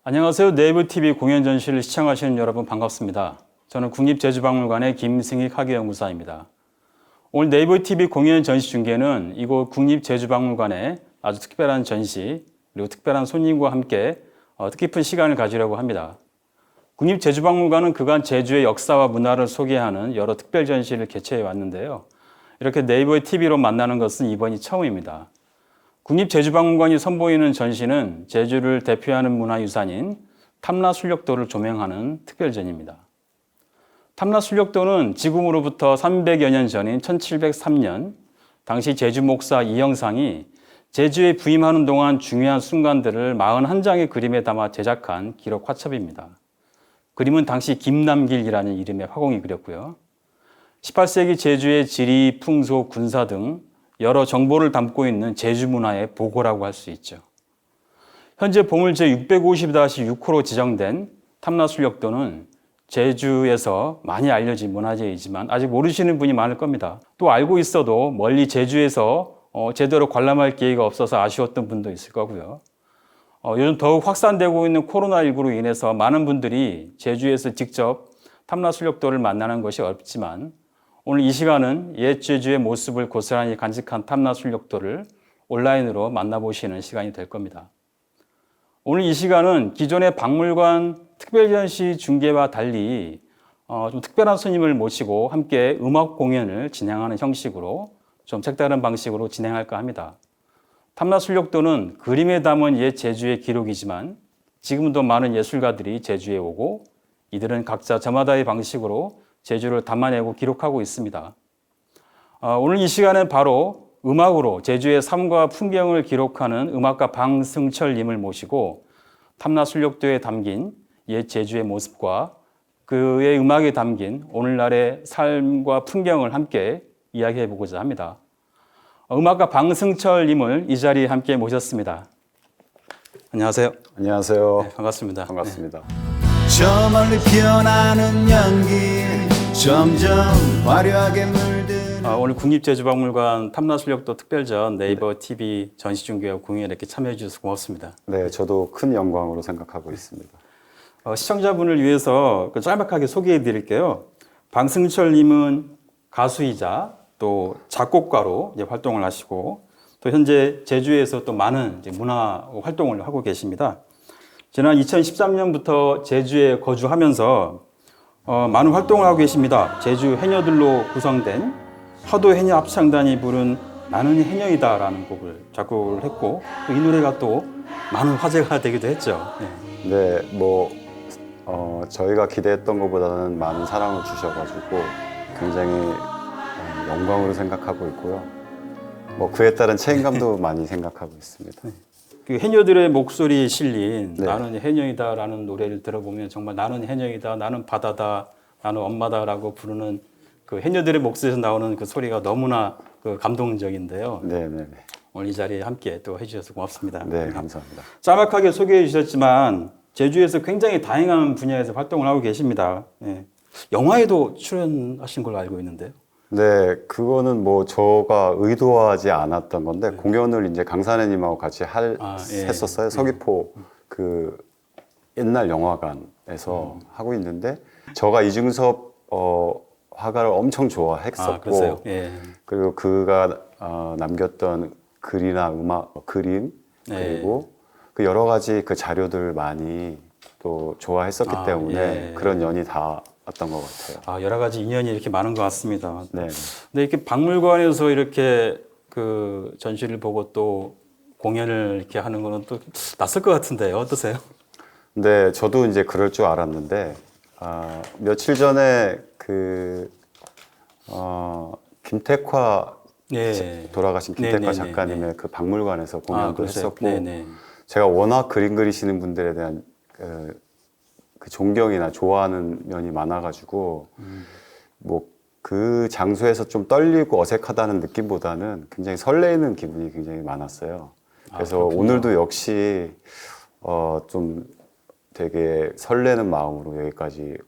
안녕하세요. 네이버TV 공연 전시를 시청하시는 여러분 반갑습니다. 저는 국립제주박물관의 김승익 학예연구사입니다. 오늘 네이버TV 공연 전시 중계는 이곳 국립제주박물관에 아주 특별한 전시 그리고 특별한 손님과 함께 뜻깊은 시간을 가지려고 합니다. 국립제주박물관은 그간 제주의 역사와 문화를 소개하는 여러 특별 전시를 개최해 왔는데요. 이렇게 네이버TV로 만나는 것은 이번이 처음입니다. 국립제주박물관이 선보이는 전시는 제주를 대표하는 문화유산인 탐라술력도를 조명하는 특별전입니다. 탐라술력도는 지금으로부터 300여 년 전인 1703년 당시 제주 목사 이영상이 제주에 부임하는 동안 중요한 순간들을 41장의 그림에 담아 제작한 기록 화첩입니다. 그림은 당시 김남길이라는 이름의 화공이 그렸고요. 18세기 제주의 지리, 풍속, 군사 등 여러 정보를 담고 있는 제주 문화의 보고라고 할 수 있죠. 현재 보물 제650-6호로 지정된 탐라술력도는 제주에서 많이 알려진 문화재이지만 아직 모르시는 분이 많을 겁니다. 또 알고 있어도 멀리 제주에서 제대로 관람할 기회가 없어서 아쉬웠던 분도 있을 거고요. 요즘 더욱 확산되고 있는 코로나19로 인해서 많은 분들이 제주에서 직접 탐라술력도를 만나는 것이 어렵지만 오늘 이 시간은 옛 제주의 모습을 고스란히 간직한 탐라술력도를 온라인으로 만나보시는 시간이 될 겁니다. 오늘 이 시간은 기존의 박물관 특별전시 중계와 달리 좀 특별한 손님을 모시고 함께 음악 공연을 진행하는 형식으로 좀 색다른 방식으로 진행할까 합니다. 탐라술력도는 그림에 담은 옛 제주의 기록이지만 지금도 많은 예술가들이 제주에 오고 이들은 각자 저마다의 방식으로 제주를 담아내고 기록하고 있습니다. 오늘 이 시간은 바로 음악으로 제주의 삶과 풍경을 기록하는 음악가 방승철님을 모시고 탐라술력도에 담긴 옛 제주의 모습과 그의 음악에 담긴 오늘날의 삶과 풍경을 함께 이야기해 보고자 합니다. 음악가 방승철님을 이 자리에 함께 모셨습니다. 안녕하세요. 안녕하세요. 네, 반갑습니다. 반갑습니다. 저 멀리 피어나는 연기 점점 화려하게 물든 오늘 국립제주박물관 탐라술력도 특별전 네이버 TV 전시 중계와 공연에 이렇게 참여해 주셔서 고맙습니다. 네, 저도 큰 영광으로 생각하고 있습니다. 시청자분을 위해서 짤막하게 소개해 드릴게요. 방승철님은 가수이자 또 작곡가로 이제 활동을 하시고 또 현재 제주에서 또 많은 이제 문화 활동을 하고 계십니다. 지난 2013년부터 제주에 거주하면서 많은 활동을 하고 계십니다. 제주 해녀들로 구성된 화도 해녀 합창단이 부른 나는 해녀이다라는 곡을 작곡을 했고 이 노래가 또 많은 화제가 되기도 했죠. 네, 저희가 기대했던 것보다는 많은 사랑을 주셔가지고 굉장히 영광으로 생각하고 있고요. 그에 따른 책임감도 많이 생각하고 있습니다. 그 해녀들의 목소리에 실린 네. 나는 해녀이다라는 노래를 들어보면 정말 나는 해녀이다, 나는 바다다, 나는 엄마다라고 부르는 그 해녀들의 목소리에서 나오는 그 소리가 너무나 그 감동적인데요. 네. 오늘 이 자리에 함께 또 해주셔서 고맙습니다. 네, 감사합니다. 짤막하게 소개해 주셨지만 제주에서 굉장히 다양한 분야에서 활동을 하고 계십니다. 예. 영화에도 출연하신 걸로 알고 있는데요. 네, 그거는 제가 의도하지 않았던 건데 공연을 이제 강산해님하고 같이 했었어요. 서귀포 그 옛날 영화관에서 하고 있는데 저가 이중섭 화가를 엄청 좋아했었고 예. 그리고 그가 남겼던 글이나 음악, 그림 그리고 그 여러 가지 그 자료들 많이 또 좋아했었기 때문에 그런 연이 닿았던 것 같아요. 여러 가지 인연이 이렇게 많은 것 같습니다. 네. 근데 이렇게 박물관에서 이렇게 그 전시를 보고 또 공연을 이렇게 하는 거는 또 낯설 것 같은데요. 어떠세요? 네, 저도 이제 그럴 줄 알았는데 며칠 전에 김택화 돌아가신 김택화 작가님의 그 박물관에서 공연도 했었고 제가 워낙 그림 그리시는 분들에 대한 그 존경이나 좋아하는 면이 많아가지고 그 장소에서 좀 떨리고 어색하다는 느낌보다는 굉장히 설레이는 기분이 굉장히 많았어요. 그래서 오늘도 역시 좀 되게 설레는 마음으로 여기까지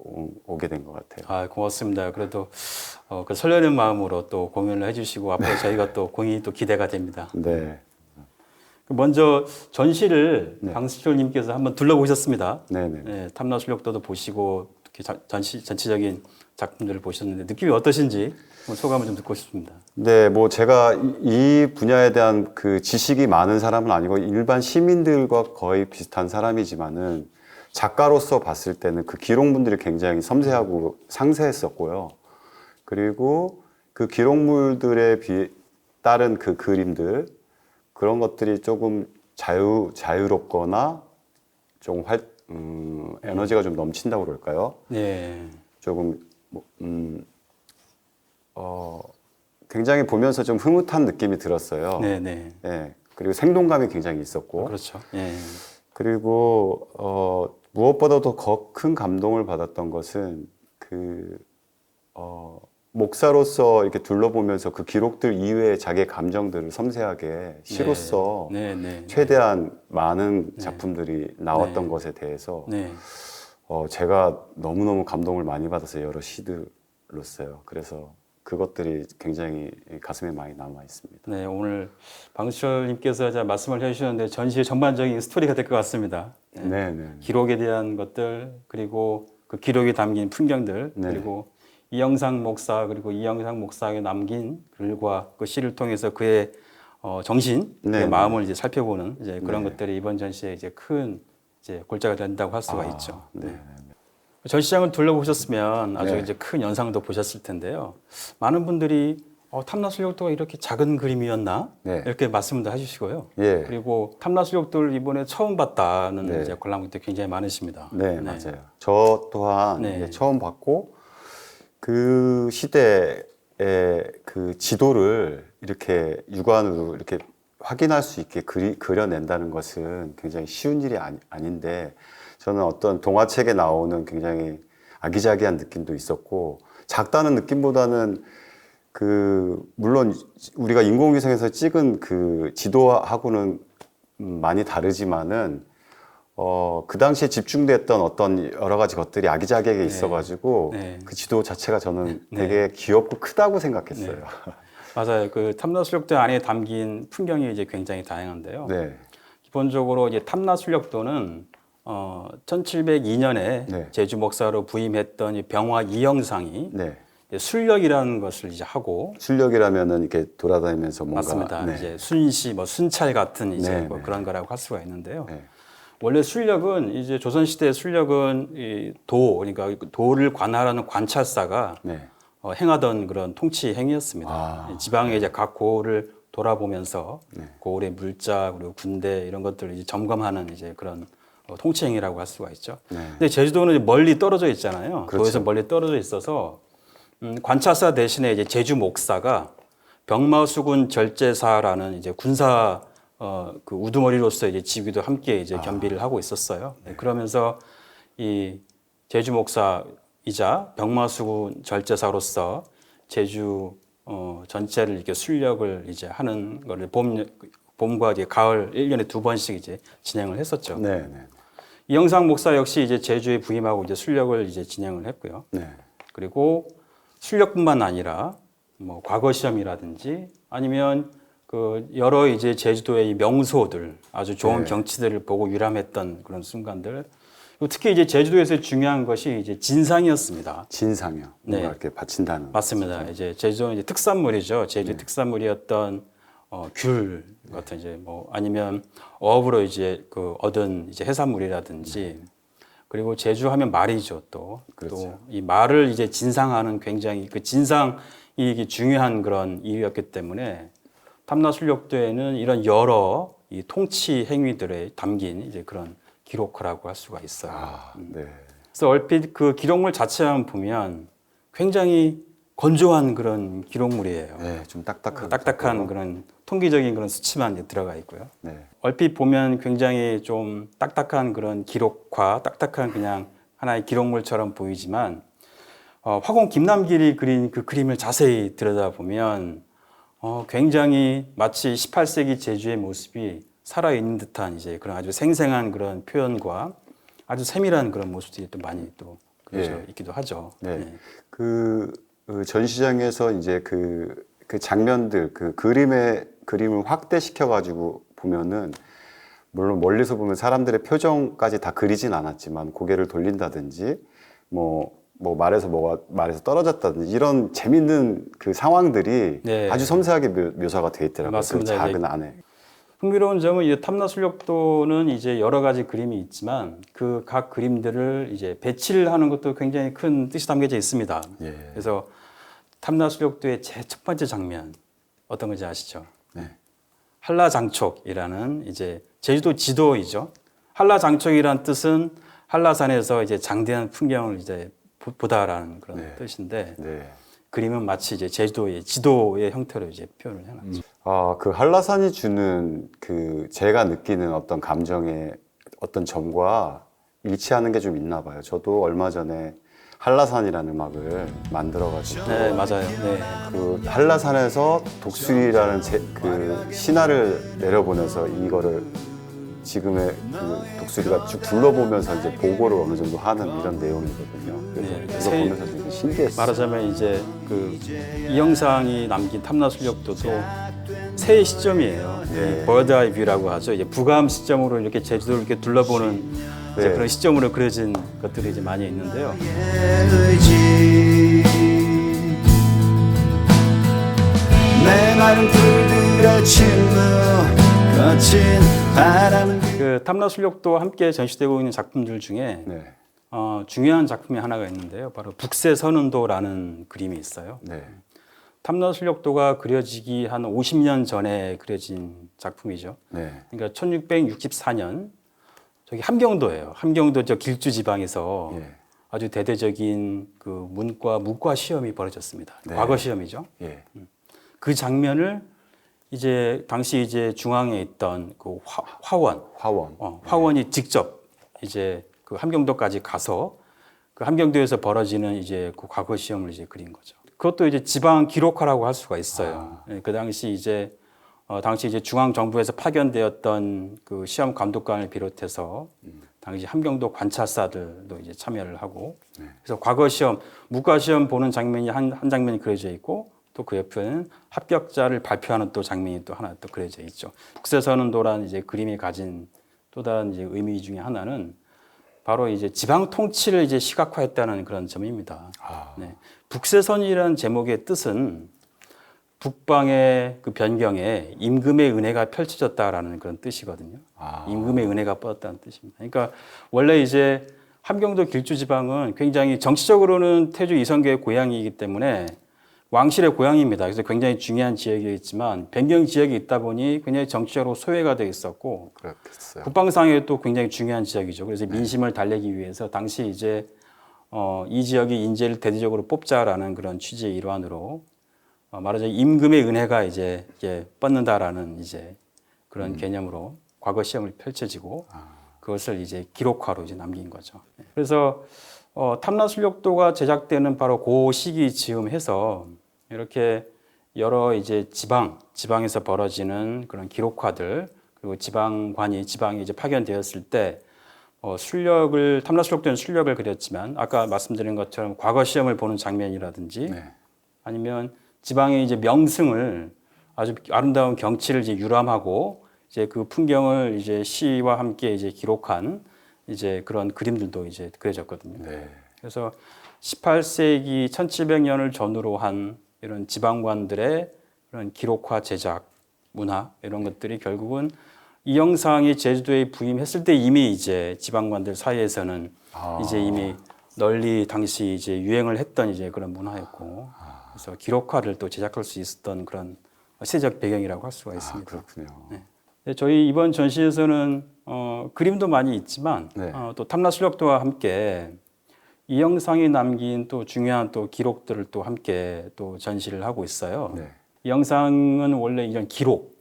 오게 된 것 같아요. 고맙습니다. 그래도 그 설레는 마음으로 또 공연을 해주시고 앞으로 저희가 또 공연이 또 기대가 됩니다. 네. 먼저 전시를 네. 방수철님께서 한번 둘러보셨습니다. 네네. 네, 탐나술력도도 보시고 이렇게 전체적인 작품들을 보셨는데 느낌이 어떠신지 소감을 좀 듣고 싶습니다. 네, 뭐 제가 이 분야에 대한 그 지식이 많은 사람은 아니고 일반 시민들과 거의 비슷한 사람이지만은 작가로서 봤을 때는 그 기록물들이 굉장히 섬세하고 상세했었고요. 그리고 그 기록물들에 따른 그 그림들 그런 것들이 조금 자유롭거나 좀 에너지가 좀 넘친다고 그럴까요? 네. 조금 굉장히 보면서 좀 흐뭇한 느낌이 들었어요. 네네. 예. 그리고 생동감이 굉장히 있었고. 그렇죠. 예. 그리고 무엇보다도 더 큰 감동을 받았던 것은 목사로서 이렇게 둘러보면서 그 기록들 이외의 자기의 감정들을 섬세하게 시로써 최대한 많은 작품들이 나왔던 것에 대해서 제가 너무너무 감동을 많이 받아서 여러 시들로써요. 그래서 그것들이 굉장히 가슴에 많이 남아 있습니다. 네, 오늘 방수철님께서 말씀을 해주셨는데 전시의 전반적인 스토리가 될 것 같습니다. 네, 네. 기록에 대한 것들 그리고 그 기록에 담긴 풍경들 네. 그리고 이영상 목사 그리고 이영상 목사가 남긴 글과 그 시를 통해서 그의 정신, 네, 그의 네. 마음을 이제 살펴보는 이제 그런 네. 것들이 이번 전시에 이제 큰 이제 골자가 된다고 할 수가 있죠. 네. 전시장을 둘러보셨으면 아주 네. 이제 큰 연상도 보셨을 텐데요. 많은 분들이 탐나술력도가 이렇게 작은 그림이었나? 네. 이렇게 말씀도 해주시고요. 예. 그리고 탐나술력도를 이번에 처음 봤다는 네. 이제 관람객들 굉장히 많으십니다. 네, 맞아요. 저 또한 네. 이제 처음 봤고 그 시대의 그 지도를 이렇게 육안으로 이렇게 확인할 수 있게 그려낸다는 것은 굉장히 쉬운 일이 아닌데 저는 어떤 동화책에 나오는 굉장히 아기자기한 느낌도 있었고 작다는 느낌보다는 물론 우리가 인공위성에서 찍은 그 지도하고는 많이 다르지만은 그 당시에 집중됐던 어떤 여러 가지 것들이 아기자기하게 있어가지고 그 지도 자체가 저는 되게 귀엽고 크다고 생각했어요. 맞아요. 그 탐나술력도 안에 담긴 풍경이 이제 굉장히 다양한데요. 네. 기본적으로 이제 탐나술력도는 1702년에 제주 목사로 부임했던 병화 이영상이 술력이라는 것을 이제 하고 술력이라면은 이렇게 돌아다니면서 뭔가 맞습니다. 이제 순시, 순찰 같은 이제 뭐 그런 거라고 할 수가 있는데요. 원래 술력은 이제 조선 시대 술력은 그러니까 도를 관할하는 관찰사가 행하던 그런 통치 행위였습니다. 지방의 이제 각 고을을 돌아보면서 고을의 물자 그리고 군대 이런 것들을 이제 점검하는 이제 그런 통치 행위라고 할 수가 있죠. 근데 제주도는 멀리 떨어져 있잖아요. 그렇죠. 도에서 멀리 떨어져 있어서 관찰사 대신에 이제 제주 목사가 병마수군 절제사라는 이제 군사 그 우두머리로서 이제 지휘도 함께 이제 겸비를 하고 있었어요. 그러면서 이 제주 목사이자 병마수군 절제사로서 제주 전체를 이렇게 순력을 이제 하는 거를 봄과 이제 가을 1년에 2번씩 이제 진행을 했었죠. 이영상 목사 역시 이제 제주에 부임하고 이제 순력을 이제 진행을 했고요. 그리고 순력뿐만 아니라 뭐 과거 시험이라든지 아니면 그 여러 이제 제주도의 명소들 아주 좋은 경치들을 보고 유람했던 그런 순간들. 특히 이제 제주도에서 중요한 것이 이제 진상이었습니다. 진상이요. 뭔가 이렇게 바친다는. 맞습니다. 이제 제주도는 이제 특산물이죠. 제주 특산물이었던 귤 같은 이제 뭐 아니면 어업으로 이제 그 얻은 이제 해산물이라든지 그리고 제주 하면 말이죠. 또 이 말을 이제 진상하는 굉장히 그 진상이 중요한 그런 이유였기 때문에 탐나술력도에는 이런 여러 이 통치 행위들에 담긴 이제 그런 기록이라고 할 수가 있어요. 그래서 얼핏 그 기록물 자체만 보면 굉장히 건조한 그런 기록물이에요. 좀 딱딱한 그런 통계적인 그런 수치만 이제 들어가 있고요. 얼핏 보면 굉장히 좀 딱딱한 그런 기록과 딱딱한 그냥 하나의 기록물처럼 보이지만 화공 김남길이 그린 그 그림을 자세히 들여다보면 굉장히 마치 18세기 제주의 모습이 살아있는 듯한 이제 그런 아주 생생한 그런 표현과 아주 세밀한 그런 모습들이 또 많이 또 있기도 하죠. 그 전시장에서 이제 그 장면들 그 그림을 확대시켜 가지고 보면은 물론 멀리서 보면 사람들의 표정까지 다 그리진 않았지만 고개를 돌린다든지 말에서 떨어졌다든지 이런 재밌는 그 상황들이 네. 아주 섬세하게 묘사가 돼 있더라고요. 맞습니다. 그 작은 안에. 흥미로운 점은 이제 탐나술력도는 이제 여러 가지 그림이 있지만 그 각 그림들을 이제 배치를 하는 것도 굉장히 큰 뜻이 담겨져 있습니다. 예. 그래서 탐나술력도의 제 첫 번째 장면 어떤 건지 아시죠? 네. 한라장촉이라는 이제 제주도 지도이죠. 한라장촉이란 뜻은 한라산에서 이제 장대한 풍경을 이제 보다라는 그런 네. 뜻인데 네. 그림은 마치 이제 제주도의 지도의 형태로 이제 표현을 해놨죠. 그 한라산이 주는 그 제가 느끼는 어떤 감정의 어떤 점과 일치하는 게 좀 있나 봐요. 저도 얼마 전에 한라산이라는 음악을 만들어가지고 네, 맞아요. 네. 그 한라산에서 독수리라는 그 신화를 내려보내서 이거를 지금의 그 독수리가 쭉 둘러보면서 이제 보고를 어느 정도 하는 이런 내용이거든요. 그래서 네, 이거 보면서 되게 신기했어요. 말하자면 이제 그 이 영상이 남긴 탐나술력도도 새 시점이에요. 네. 버드아이 뷰라고 하죠. 이제 북암 시점으로 이렇게 제주도를 이렇게 둘러보는 이제 네. 그런 시점으로 그려진 것들이 이제 많이 있는데요. 내 마른 풀들의 침묵 거친 바람 그 탐나술력도와 함께 전시되고 있는 작품들 중에 네. 중요한 작품이 하나가 있는데요. 바로 북새선운도라는 그림이 있어요. 네. 탐나술력도가 그려지기 한 50년 전에 그려진 작품이죠. 네. 그러니까 1664년 저기 함경도예요. 함경도 저 길주 지방에서 예. 아주 대대적인 그 무과 시험이 벌어졌습니다. 네. 과거 시험이죠. 예. 그 장면을 이제 당시 이제 중앙에 있던 그 화원, 화원이 직접 이제 그 함경도까지 가서 그 함경도에서 벌어지는 이제 그 과거 시험을 이제 그린 거죠. 그것도 이제 지방 기록화라고 할 수가 있어요. 그 당시 이제 당시 이제 중앙 정부에서 파견되었던 그 시험 감독관을 비롯해서 당시 함경도 관찰사들도 이제 참여를 하고 그래서 과거 시험, 무과 시험 보는 장면이 한 장면이 그려져 있고 또 그 옆에는 합격자를 발표하는 또 장면이 또 하나 또 그려져 있죠. 북새선운도라는 이제 그림이 가진 또 다른 이제 의미 중에 하나는 바로 이제 지방 통치를 이제 시각화했다는 그런 점입니다. 네. 북새선이라는 제목의 뜻은 북방의 그 변경에 임금의 은혜가 펼쳐졌다라는 그런 뜻이거든요. 임금의 은혜가 뻗었다는 뜻입니다. 그러니까 원래 이제 함경도 길주 지방은 굉장히 정치적으로는 태조 이성계의 고향이기 때문에 왕실의 고향입니다. 그래서 굉장히 중요한 지역이었지만 변경 지역이 있다 보니 굉장히 정치적으로 소외가 돼 있었고 그렇겠어요. 국방상에 또 굉장히 중요한 지역이죠. 그래서 민심을 달래기 위해서 당시 이제 이 지역이 인재를 대대적으로 뽑자라는 그런 취지의 일환으로 말하자면 임금의 은혜가 이제 뻗는다라는 이제 그런 개념으로 과거 시험을 펼쳐지고 그것을 이제 기록화로 이제 남긴 거죠. 그래서 탐나술력도가 제작되는 바로 그 시기 즈음해서 이렇게 여러 이제 지방에서 벌어지는 그런 기록화들 그리고 지방에 이제 파견되었을 때 탐나술력도는 술력을 그렸지만 아까 말씀드린 것처럼 과거 시험을 보는 장면이라든지 네. 아니면 지방의 이제 명승을 아주 아름다운 경치를 이제 유람하고 이제 그 풍경을 이제 시와 함께 이제 기록한 이제 그런 그림들도 이제 그려졌거든요. 네. 그래서 18세기 1700년을 전후로 한 이런 지방관들의 그런 기록화 제작 문화 이런 것들이 결국은 이 영상이 제주도에 부임했을 때 이미 이제 지방관들 사이에서는 이제 이미 널리 당시 이제 유행을 했던 이제 그런 문화였고 그래서 기록화를 또 제작할 수 있었던 그런 세적 배경이라고 할 수가 있습니다. 그렇군요. 네. 저희 이번 전시에서는 그림도 많이 있지만 네. 또 탐나술력도와 함께 이 영상이 남긴 또 중요한 또 기록들을 또 함께 또 전시를 하고 있어요. 네. 이 영상은 원래 이런 기록,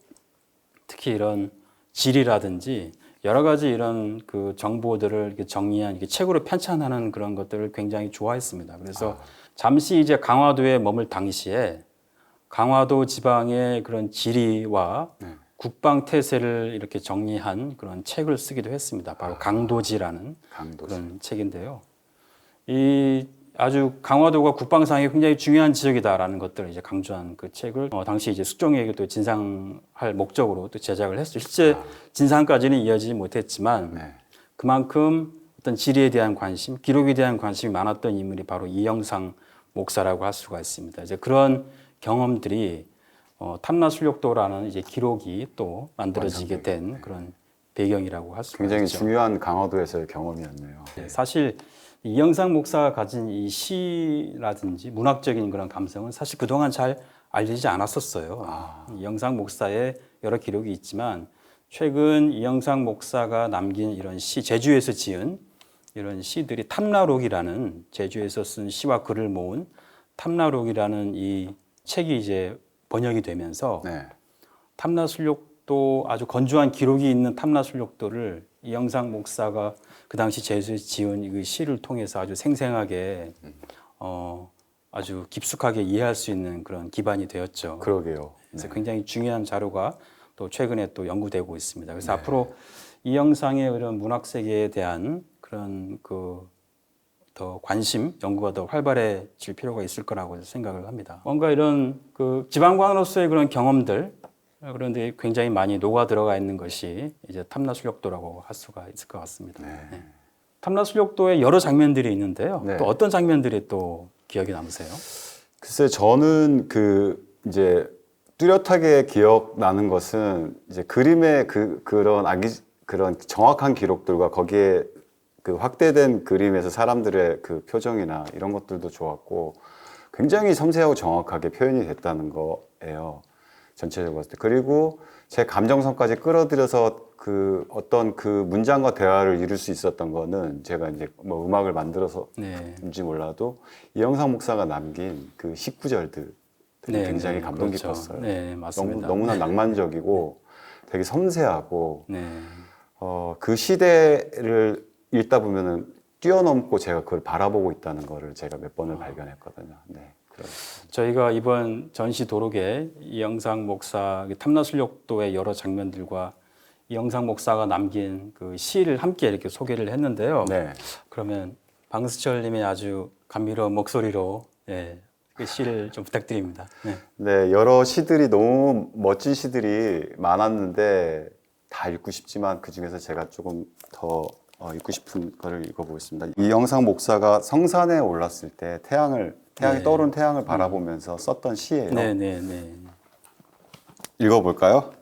특히 이런 지리라든지 여러 가지 이런 그 정보들을 이렇게 정리한 이렇게 책으로 편찬하는 그런 것들을 굉장히 좋아했습니다. 그래서 잠시 이제 강화도에 머물 당시에 강화도 지방의 그런 지리와 국방 태세를 이렇게 정리한 그런 책을 쓰기도 했습니다. 바로 강도지라는 그런 책인데요. 이 아주 강화도가 국방상에 굉장히 중요한 지역이다라는 것들을 이제 강조한 그 책을 당시 이제 숙종에게 또 진상할 목적으로 또 제작을 했어요. 실제 진상까지는 이어지지 못했지만 네. 그만큼 어떤 지리에 대한 관심, 기록에 대한 관심이 많았던 인물이 바로 이영상 목사라고 할 수가 있습니다. 이제 그런 경험들이 탐라술력도라는 이제 기록이 또 만들어지게 된 그런 배경이라고 할 수가 굉장히 있죠. 중요한 강화도에서의 경험이었네요. 네, 사실 이영상 목사가 가진 이 시라든지 문학적인 그런 감성은 사실 그동안 잘 알려지지 않았었어요. 이영상 목사의 여러 기록이 있지만 최근 이영상 목사가 남긴 이런 시, 제주에서 지은 이런 시들이 탐라록이라는 제주에서 쓴 시와 글을 모은 탐라록이라는 이 책이 이제 번역이 되면서 네. 탐라술력도 아주 건조한 기록이 있는 탐라술력도를 이영상 목사가 그 당시 제주에 지은 이 시를 통해서 아주 생생하게 아주 깊숙하게 이해할 수 있는 그런 기반이 되었죠. 그러게요. 그래서 굉장히 중요한 자료가 또 최근에 또 연구되고 있습니다. 그래서 앞으로 이영상의 이런 문학 세계에 대한 그런 더 관심, 연구가 더 활발해질 필요가 있을 거라고 생각을 합니다. 뭔가 이런 그 지방관으로서의 그런 경험들, 그런데 굉장히 많이 녹아 들어가 있는 것이 이제 탐라술력도라고 할 수가 있을 것 같습니다. 네. 탐라술력도에 여러 장면들이 있는데요. 네. 또 어떤 장면들이 또 기억에 남으세요? 글쎄 저는 이제 뚜렷하게 기억나는 것은 이제 그림의 그런 정확한 기록들과 거기에 그 확대된 그림에서 사람들의 그 표정이나 이런 것들도 좋았고 굉장히 섬세하고 정확하게 표현이 됐다는 거예요. 전체적으로 봤을 때. 그리고 제 감정선까지 끌어들여서 어떤 그 문장과 대화를 이룰 수 있었던 거는 제가 이제 뭐 음악을 만들어서인지 몰라도 이영상 목사가 남긴 그 19절들이 굉장히 감동 그렇죠. 깊었어요. 네, 맞습니다. 너무나 낭만적이고 되게 섬세하고 네. 그 시대를 읽다 보면은 뛰어넘고 제가 그걸 바라보고 있다는 거를 제가 몇 번을 발견했거든요. 네. 저희가 이번 전시 도록에 이영상 목사 탐라술력도의 여러 장면들과 이영상 목사가 남긴 그 시를 함께 이렇게 소개를 했는데요. 네. 그러면 방수철님의 아주 감미로운 목소리로 그 시를 좀 부탁드립니다. 네. 네, 여러 시들이 너무 멋진 시들이 많았는데 다 읽고 싶지만 그 중에서 제가 조금 더 읽고 싶은 거를 읽어보겠습니다. 이영상 목사가 성산에 올랐을 때 태양이 떠오른 태양을 바라보면서 썼던 시예요. 네. 읽어볼까요?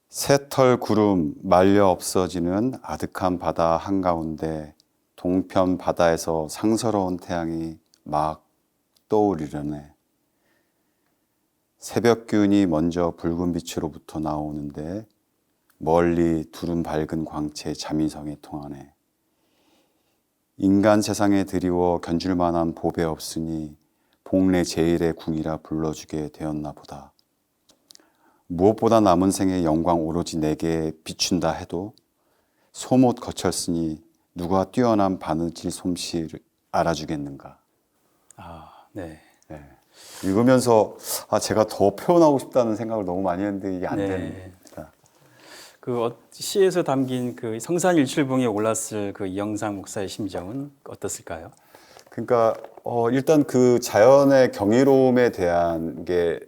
새털 구름 말려 없어지는 아득한 바다 한가운데 동편 바다에서 상서로운 태양이 막 떠오르려네. 새벽 기운이 먼저 붉은 빛으로부터 나오는데 멀리 두른 밝은 광채 자미성에 통하네. 인간 세상에 드리워 견줄 만한 보배 없으니 복내 제일의 궁이라 불러주게 되었나 보다. 무엇보다 남은 생의 영광 오로지 내게 비춘다 해도 소못 거쳤으니 누가 뛰어난 바느질 솜씨를 알아주겠는가. 네. 네. 읽으면서 제가 더 표현하고 싶다는 생각을 너무 많이 했는데 이게 안 되네. 그 시에서 담긴 그 성산일출봉에 올랐을 그 이영상 목사의 심정은 어떻을까요? 그러니까 일단 그 자연의 경이로움에 대한 게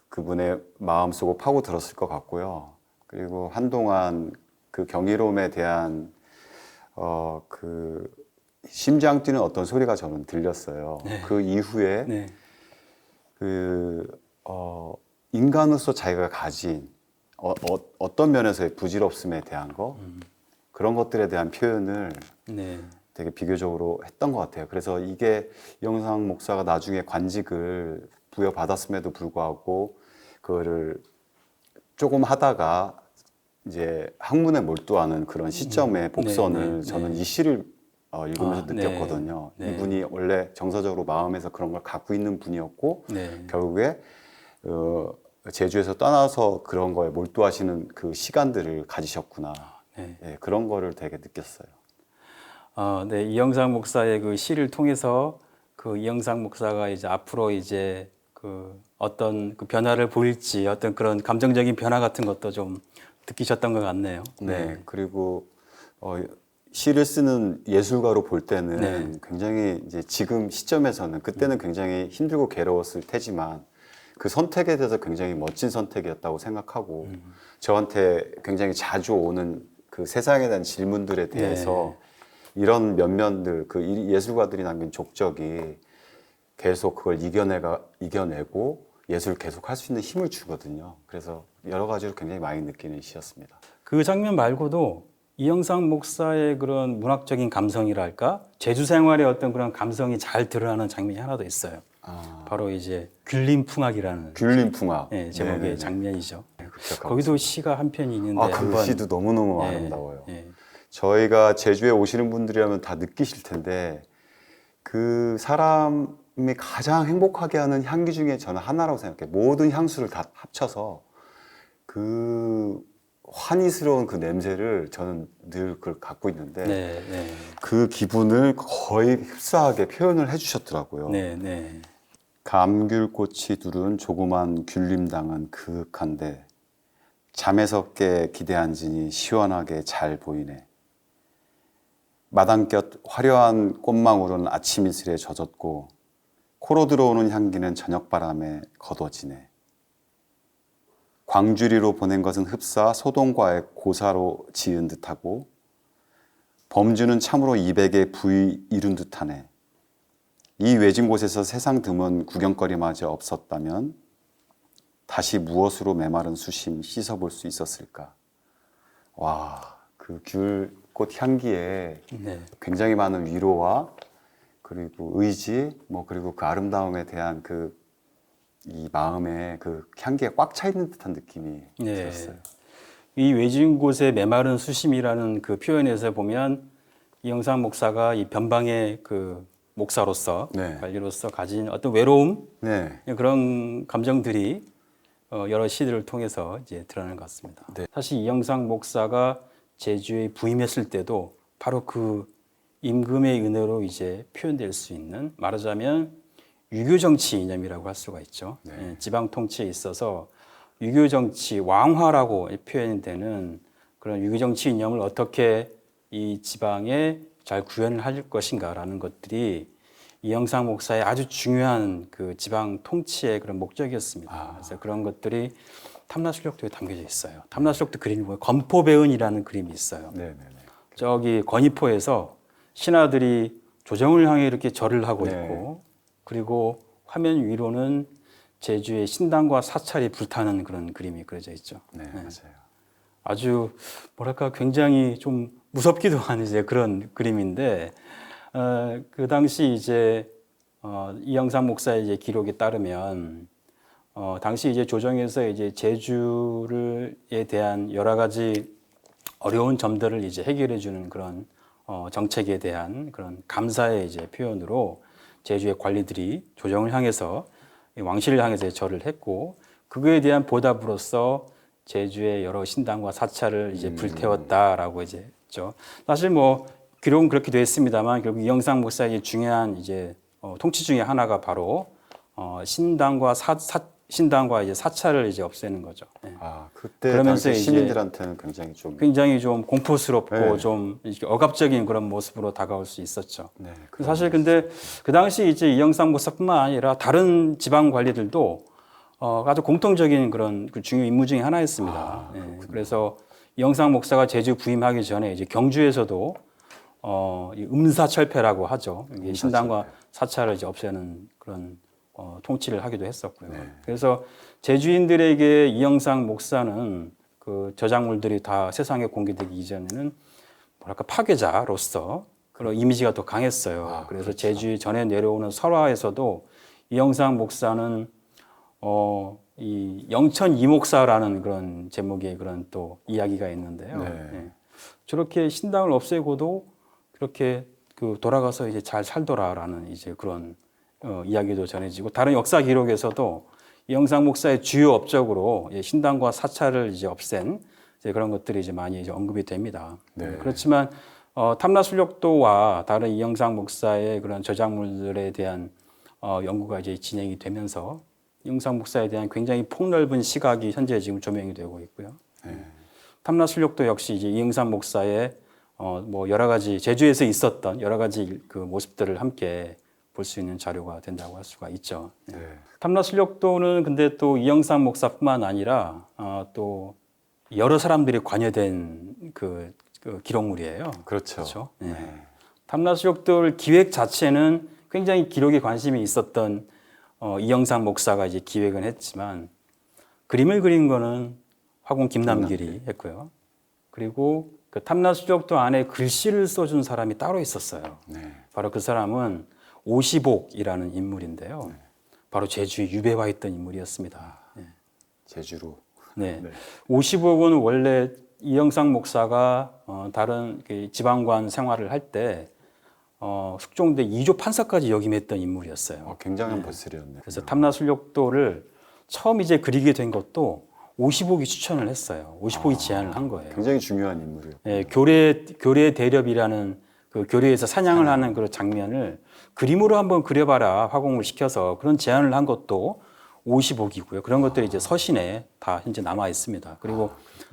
그분의 마음속으로 파고 들었을 것 같고요. 그리고 한동안 그 경이로움에 대한 그 심장 뛰는 어떤 소리가 저는 들렸어요. 그 이후에 인간으로서 자기가 가진 어떤 면에서의 부질없음에 대한 거 그런 것들에 대한 표현을 되게 비교적으로 했던 것 같아요. 그래서 이게 이영상 목사가 나중에 관직을 부여받았음에도 불구하고 그거를 조금 하다가 이제 학문에 몰두하는 그런 시점의 복선을 저는 이 시를 읽으면서 느꼈거든요. 이분이 원래 정서적으로 마음에서 그런 걸 갖고 있는 분이었고 결국에 제주에서 떠나서 그런 거에 몰두하시는 그 시간들을 가지셨구나. 그런 거를 되게 느꼈어요. 네, 이영상 목사의 그 시를 통해서 그 이영상 목사가 이제 앞으로 이제 그 어떤 그 변화를 보일지 어떤 그런 감정적인 변화 같은 것도 좀 느끼셨던 것 같네요. 네, 그리고 시를 쓰는 예술가로 볼 때는 네. 굉장히 이제 지금 시점에서는 그때는 굉장히 힘들고 괴로웠을 테지만 그 선택에 대해서 굉장히 멋진 선택이었다고 생각하고 저한테 굉장히 자주 오는 그 세상에 대한 질문들에 대해서 이런 면면들 그 예술가들이 남긴 족적이 계속 그걸 이겨내고 예술을 계속 할 수 있는 힘을 주거든요. 그래서 여러 가지로 굉장히 많이 느끼는 시였습니다. 그 장면 말고도 이영상 목사의 그런 문학적인 감성이랄까 제주 생활의 어떤 그런 감성이 잘 드러나는 장면이 하나 더 있어요. 바로 이제 귤림풍악이라는 귤림풍악 제목의 네네네. 장면이죠. 그렇죠. 거기도 시가 한 편이 있는데 그 한번 시도 너무너무 예, 아름다워요. 예. 저희가 제주에 오시는 분들이라면 다 느끼실 텐데 그 사람이 가장 행복하게 하는 향기 중에 저는 하나라고 생각해요. 모든 향수를 다 합쳐서 그 환희스러운 그 냄새를 저는 늘 그걸 갖고 있는데 네, 네. 그 기분을 거의 흡사하게 표현을 해주셨더라고요. 네, 네. 감귤꽃이 두른 조그만 귤림당은 그윽한데 잠에서 깨 기대한지니 시원하게 잘 보이네. 마당곁 화려한 꽃망울은 아침 이슬에 젖었고 코로 들어오는 향기는 저녁바람에 걷어지네. 광주리로 보낸 것은 흡사 소동과의 고사로 지은 듯하고 범주는 참으로 200의 부위 이룬 듯하네. 이 외진 곳에서 세상 드문 구경거리마저 없었다면 다시 무엇으로 메마른 수심 씻어볼 수 있었을까. 와, 그 귤꽃 향기에 네. 굉장히 많은 위로와 그리고 의지, 그리고 그 아름다움에 대한 이 마음에 그 향기에 꽉 차 있는 듯한 느낌이 네. 들었어요. 이 외진 곳에 메마른 수심이라는 그 표현에서 보면 이영상 목사가 이 변방의 그 목사로서 네. 관리로서 가진 어떤 외로움 네. 그런 감정들이 여러 시들을 통해서 이제 드러나는 것 같습니다. 네. 사실 이영상 목사가 제주에 부임했을 때도 바로 그 임금의 은혜로 이제 표현될 수 있는 말하자면 유교 정치 이념이라고 할 수가 있죠. 네. 지방 통치에 있어서 유교 정치 왕화라고 표현이 되는 그런 유교 정치 이념을 어떻게 이 지방에 잘 구현을 할 것인가라는 것들이 이영상 목사의 아주 중요한 그 지방 통치의 그런 목적이었습니다. 그래서 그런 것들이 탐라술력도에 담겨져 있어요. 탐라술력도 그림이 보면 건포배은이라는 그림이 있어요. 네. 저기 건의포에서 신하들이 조정을 향해 이렇게 절을 하고 네. 있고 그리고 화면 위로는 제주의 신당과 사찰이 불타는 그런 그림이 그려져 있죠. 네, 맞아요. 아주 뭐랄까 굉장히 좀 무섭기도 한 이제 그런 그림인데 그 당시 이제 이영상 목사의 이제 기록에 따르면 당시 이제 조정에서 이제 제주에 대한 여러 가지 어려운 점들을 이제 해결해 주는 그런 정책에 대한 그런 감사의 이제 표현으로 제주의 관리들이 조정을 향해서 왕실을 향해서 절을 했고 그거에 대한 보답으로서 제주의 여러 신당과 사찰을 이제 불태웠다라고 이제 했죠. 사실 뭐 기록은 그렇게 되어 있습니다만 결국 이영상 목사의 중요한 이제 통치 중에 하나가 바로 신당과 신당과 이제 사찰을 이제 없애는 거죠. 네. 그때 그러면서 당시 시민들한테는 굉장히 좀 공포스럽고 네. 좀 이렇게 억압적인 그런 모습으로 다가올 수 있었죠. 네, 사실 근데 그 당시 이제 이영상 목사뿐만 아니라 다른 지방 관리들도 아주 공통적인 그런 그 중요 임무 중에 하나였습니다. 네. 그래서 이영상 목사가 제주 부임하기 전에 이제 경주에서도 이 음사철폐라고 하죠. 이게 신당과 사찰을 이제 없애는 그런 통치를 하기도 했었고요. 네. 그래서 제주인들에게 이영상 목사는 그 저작물들이 다 세상에 공개되기 이전에는 뭐랄까 파괴자로서 그런 이미지가 더 강했어요. 그래서 그렇죠. 제주 전에 내려오는 설화에서도 이영상 목사는 이 영천 이목사라는 그런 제목의 그런 또 이야기가 있는데요. 네. 예. 저렇게 신당을 없애고도 그렇게 그 돌아가서 이제 잘 살더라라는 이제 그런 이야기도 전해지고 다른 역사 기록에서도 이영상 목사의 주요 업적으로 신당과 사찰을 이제 없앤 이제 그런 것들이 이제 많이 이제 언급이 됩니다. 네. 그렇지만 탐라술력도와 다른 이영상 목사의 그런 저작물들에 대한 연구가 이제 진행이 되면서 이영상 목사에 대한 굉장히 폭넓은 시각이 현재 지금 조명이 되고 있고요. 탐라술력도 역시 이제 이영상 목사의 뭐 여러 가지 제주에서 있었던 여러 가지 그 모습들을 함께 볼 수 있는 자료가 된다고 할 수가 있죠. 네. 탐라술력도는 근데 또 이영상 목사뿐만 아니라 또 여러 사람들이 관여된 그 기록물이에요. 그렇죠. 그렇죠? 네. 네. 탐라술력도 기획 자체는 굉장히 기록에 관심이 있었던 이영상 목사가 이제 기획은 했지만 그림을 그린 거는 화공 김남길이 했고요. 그리고 그 탐라술력도 안에 글씨를 써준 사람이 따로 있었어요. 네. 바로 그 사람은 오시복이라는 인물인데요. 바로 제주에 유배와 있던 인물이었습니다. 네. 제주로. 네. 네. 오시복은 원래 이영상 목사가 다른 그 지방관 생활을 할 때 숙종대 2조 판사까지 역임했던 인물이었어요. 굉장한 벌스리였네요. 그래서 탐라술력도를 처음 이제 그리게 된 것도 오시복이 추천을 했어요. 오시복이 제안을 한 거예요. 굉장히 중요한 인물이요. 네, 교례 대렵이라는 그 교례에서 사냥을 하는 그런 장면을 그림으로 한번 그려봐라 화공을 시켜서 그런 제안을 한 것도 오시복이고요. 그런 것들이 이제 서신에 다 현재 남아 있습니다. 그리고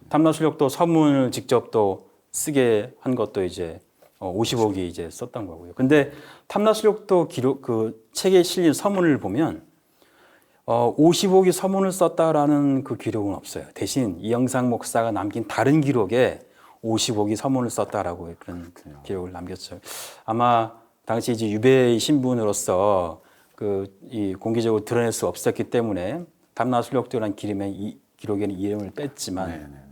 탐라술력도 서문을 직접 또 쓰게 한 것도 이제 오시복이 이제 썼던 거고요. 근데 탐라술력도 기록 그 책에 실린 서문을 보면 오시복이 서문을 썼다라는 그 기록은 없어요. 대신 이영상 목사가 남긴 다른 기록에 오시복이 서문을 썼다라고 그런 기록을 남겼죠. 아마 당시 이제 유배 신분으로서 이 공개적으로 드러낼 수 없었기 때문에 탐라술력도라는 기록에는 이름을 뺐지만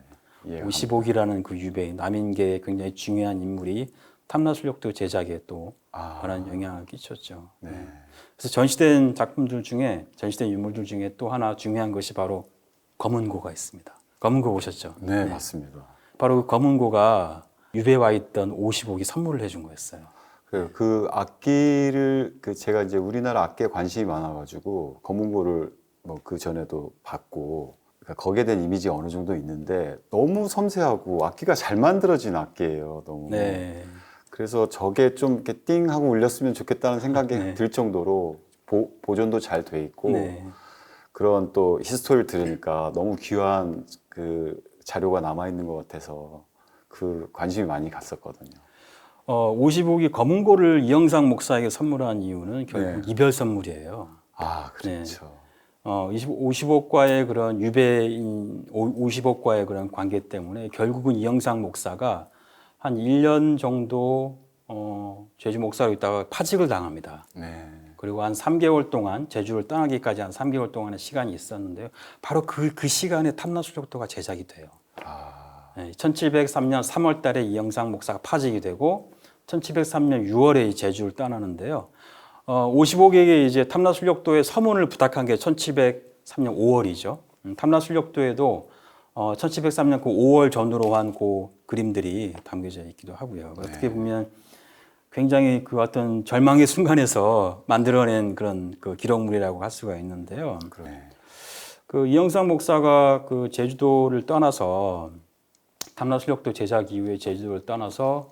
오시복이라는 그 유배인 남인계의 굉장히 중요한 인물이 탐라술력도 제작에 또 그런 영향을 끼쳤죠. 네. 그래서 전시된 작품들 중에 전시된 유물들 중에 또 하나 중요한 것이 바로 검은고가 있습니다. 검은고 보셨죠? 네, 맞습니다. 바로 그 검은고가 유배에 와 있던 오시복이 선물을 해준 거였어요. 그 악기를 제가 이제 우리나라 악기에 관심이 많아가지고 검은고를 뭐 그 전에도 봤고 그러니까 거기에 대한 이미지가 어느 정도 있는데 너무 섬세하고 악기가 잘 만들어진 악기예요. 너무. 네. 그래서 저게 좀 이렇게 띵 하고 울렸으면 좋겠다는 생각이 네. 들 정도로 보존도 잘 돼 있고 네. 그런 또 히스토리를 들으니까 너무 귀한 그 자료가 남아 있는 것 같아서 그 관심이 많이 갔었거든요. 오시복이 검은고를 이영상 목사에게 선물한 이유는 결국 네. 이별 선물이에요. 아, 그렇죠. 오시복과의 그런 유배인 오시복과의 그런 관계 때문에 결국은 이영상 목사가 한 1년 정도 제주 목사로 있다가 파직을 당합니다. 네. 그리고 한 3개월 동안 제주를 떠나기까지 한 3개월 동안의 시간이 있었는데요. 바로 그 시간에 탐라술력도가 제작이 돼요. 네, 1703년 3월 달에 이영상 목사가 파직이 되고 1703년 6월에 제주를 떠나는데요. 오시복에게 이제 탐라술력도의 서문을 부탁한 게 1703년 5월이죠. 탐라술력도에도 1703년 그 5월 전후로 한 그 그림들이 담겨져 있기도 하고요. 네. 어떻게 보면 굉장히 그 어떤 절망의 순간에서 만들어낸 그런 그 기록물이라고 할 수가 있는데요. 네. 그 이영상 목사가 그 제주도를 떠나서 탐라술력도 제작 이후에 제주도를 떠나서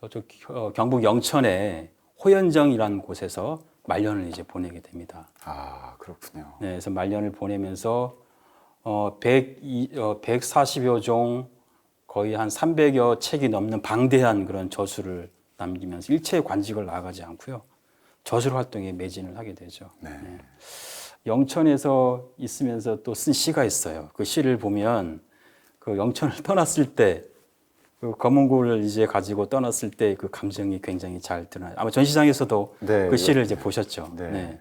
저쪽 경북 영천에 호연정이라는 곳에서 말년을 이제 보내게 됩니다. 아, 그렇군요. 네, 그래서 말년을 보내면서 140여 종 거의 한 300여 책이 넘는 방대한 그런 저술을 남기면서 일체 관직을 나가지 않고요. 저술 활동에 매진을 하게 되죠. 네. 네. 영천에서 있으면서 또 쓴 시가 있어요. 그 시를 보면 그 영천을 떠났을 때 그 검은고를 이제 가지고 떠났을 때 그 감정이 굉장히 잘 드러나요. 아마 전시장에서도 네, 그 시를 이제 보셨죠. 네. 네.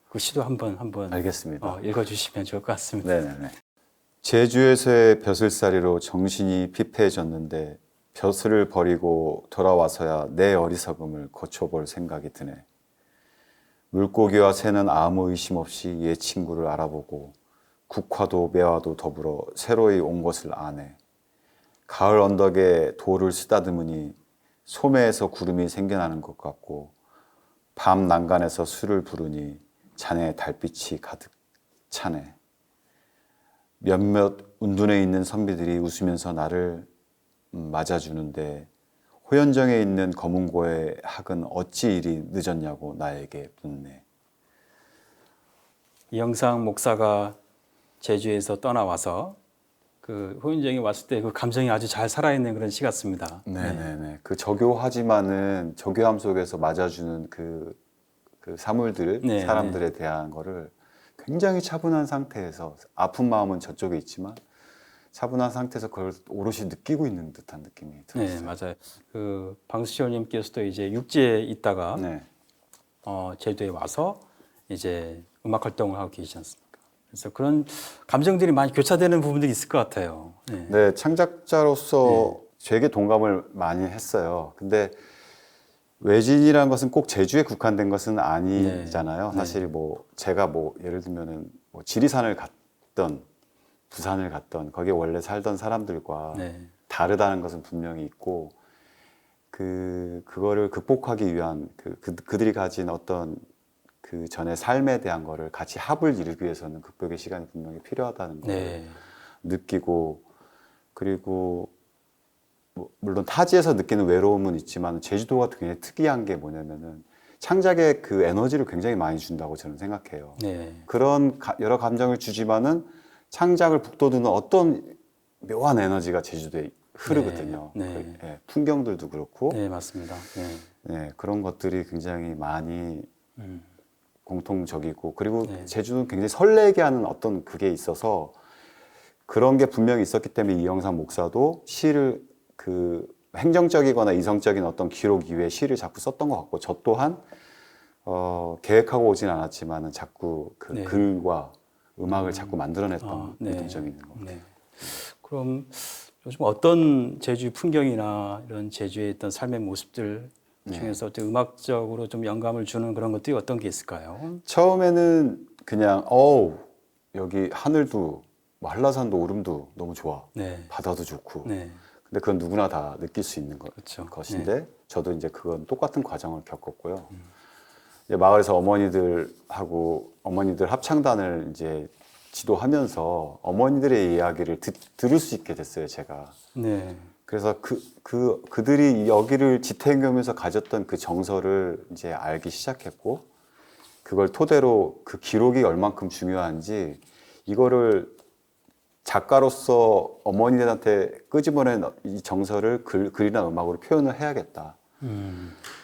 그 시도 한번 알겠습니다. 읽어주시면 좋을 것 같습니다. 네네네. 제주에서의 벼슬살이로 정신이 피폐해졌는데 벼슬을 버리고 돌아와서야 내 어리석음을 고쳐볼 생각이 드네. 물고기와 새는 아무 의심 없이 얘 친구를 알아보고 국화도 매화도 더불어 새로이 온 것을 아네. 가을 언덕에 돌을 쓰다듬으니 소매에서 구름이 생겨나는 것 같고 밤 난간에서 술을 부르니 잔에 달빛이 가득 차네. 몇몇 운둔에 있는 선비들이 웃으면서 나를 맞아주는데 호연정에 있는 검은고의 학은 어찌 이리 늦었냐고 나에게 묻네. 이영상 목사가 제주에서 떠나와서 그 호윤정이 왔을 때 그 감정이 아주 잘 살아있는 그런 시 같습니다. 네네네. 그 저교하지만은 저교함 속에서 맞아주는 그 사물들, 네, 사람들에 대한 거를 굉장히 차분한 상태에서 아픈 마음은 저쪽에 있지만 차분한 상태에서 그걸 오롯이 느끼고 있는 듯한 느낌이 들었어요. 네, 맞아요. 그 방수철님께서도 이제 육지에 있다가 네. 제주도에 와서 이제 음악 활동을 하고 계시지 않습니까? 그래서 그런 감정들이 많이 교차되는 부분들이 있을 것 같아요. 네. 네, 창작자로서 되게 동감을 많이 했어요. 근데 외진이라는 것은 꼭 제주에 국한된 것은 아니잖아요. 네. 사실 뭐 제가 뭐 예를 들면은 뭐 지리산을 갔던 부산을 갔던 거기에 원래 살던 사람들과 네. 다르다는 것은 분명히 있고 그거를 극복하기 위한 그들이 가진 어떤 그 전의 삶에 대한 거를 같이 합을 이루기 위해서는 극복의 시간이 분명히 필요하다는 걸 네. 느끼고 그리고 뭐 물론 타지에서 느끼는 외로움은 있지만 제주도가 굉장히 특이한 게 뭐냐면은 창작에 그 에너지를 굉장히 많이 준다고 저는 생각해요. 네. 그런 여러 감정을 주지만은 창작을 북돋우는 어떤 묘한 에너지가 제주도에 흐르거든요. 네. 예, 풍경들도 그렇고 네, 맞습니다. 네. 네, 그런 것들이 굉장히 많이 공통적이고 그리고 네. 제주도는 굉장히 설레게 하는 어떤 그게 있어서 그런 게 분명히 있었기 때문에 이영삼 목사도 시를 그 행정적이거나 이성적인 어떤 기록 이외에 시를 자꾸 썼던 것 같고 저 또한 계획하고 오진 않았지만은 자꾸 그 네. 글과 음악을 자꾸 만들어냈던 네. 공통점이 있는 것 같아요. 네. 그럼 요즘 어떤 제주 풍경이나 이런 제주에 있던 삶의 모습들 중에서 또 음악적으로 좀 영감을 주는 그런 것들이 어떤 게 있을까요? 처음에는 그냥 여기 하늘도 뭐 한라산도 오름도 너무 좋아. 네. 바다도 좋고. 네. 근데 그건 누구나 다 느낄 수 있는 그렇죠. 것인데 저도 이제 그건 똑같은 과정을 겪었고요. 이제 마을에서 어머니들 합창단을 이제 지도하면서 어머니들의 이야기를 들을 수 있게 됐어요, 제가. 네. 그래서 그들이 여기를 지탱하면서 가졌던 그 정서를 이제 알기 시작했고, 그걸 토대로 그 기록이 얼만큼 중요한지, 이거를 작가로서 어머니들한테 끄집어낸 이 정서를 글이나 음악으로 표현을 해야겠다.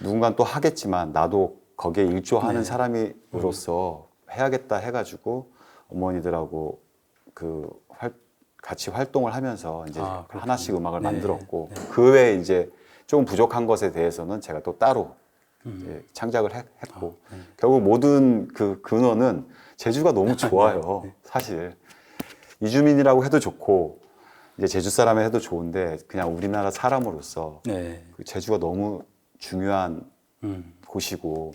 누군가는 또 하겠지만, 나도 거기에 일조하는 사람으로서 해야겠다 해가지고, 어머니들하고 같이 활동을 하면서 이제 하나씩 음악을 만들었고 그 외에 이제 조금 부족한 것에 대해서는 제가 또 따로 이제 창작을 했고 결국 모든 그 근원은 제주가 너무 좋아요. 사실 이주민이라고 해도 좋고 이제 제주 사람이 해도 좋은데 그냥 우리나라 사람으로서 그 제주가 너무 중요한 곳이고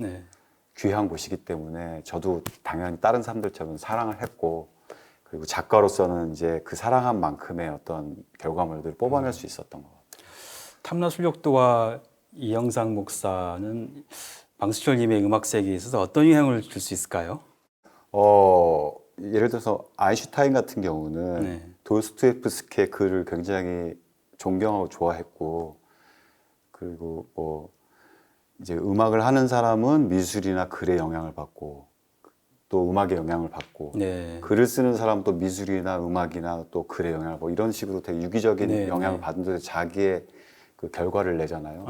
귀한 곳이기 때문에 저도 당연히 다른 사람들처럼 사랑을 했고 그리고 작가로서는 이제 그 사랑한 만큼의 어떤 결과물들을 뽑아낼 수 있었던 것 같아요. 탐라술력도와 이영상 목사는 방수철님의 음악 세계에 있어서 어떤 영향을 줄 수 있을까요? 예를 들어서 아인슈타인 같은 경우는 도스토옙스키의 글을 굉장히 존경하고 좋아했고 그리고 뭐 이제 음악을 하는 사람은 미술이나 글의 영향을 받고 또 음악의 영향을 받고 글을 쓰는 사람은 또 미술이나 음악이나 또 글의 영향을 받고 이런 식으로 되게 유기적인 영향을 받는데 자기의 그 결과를 내잖아요.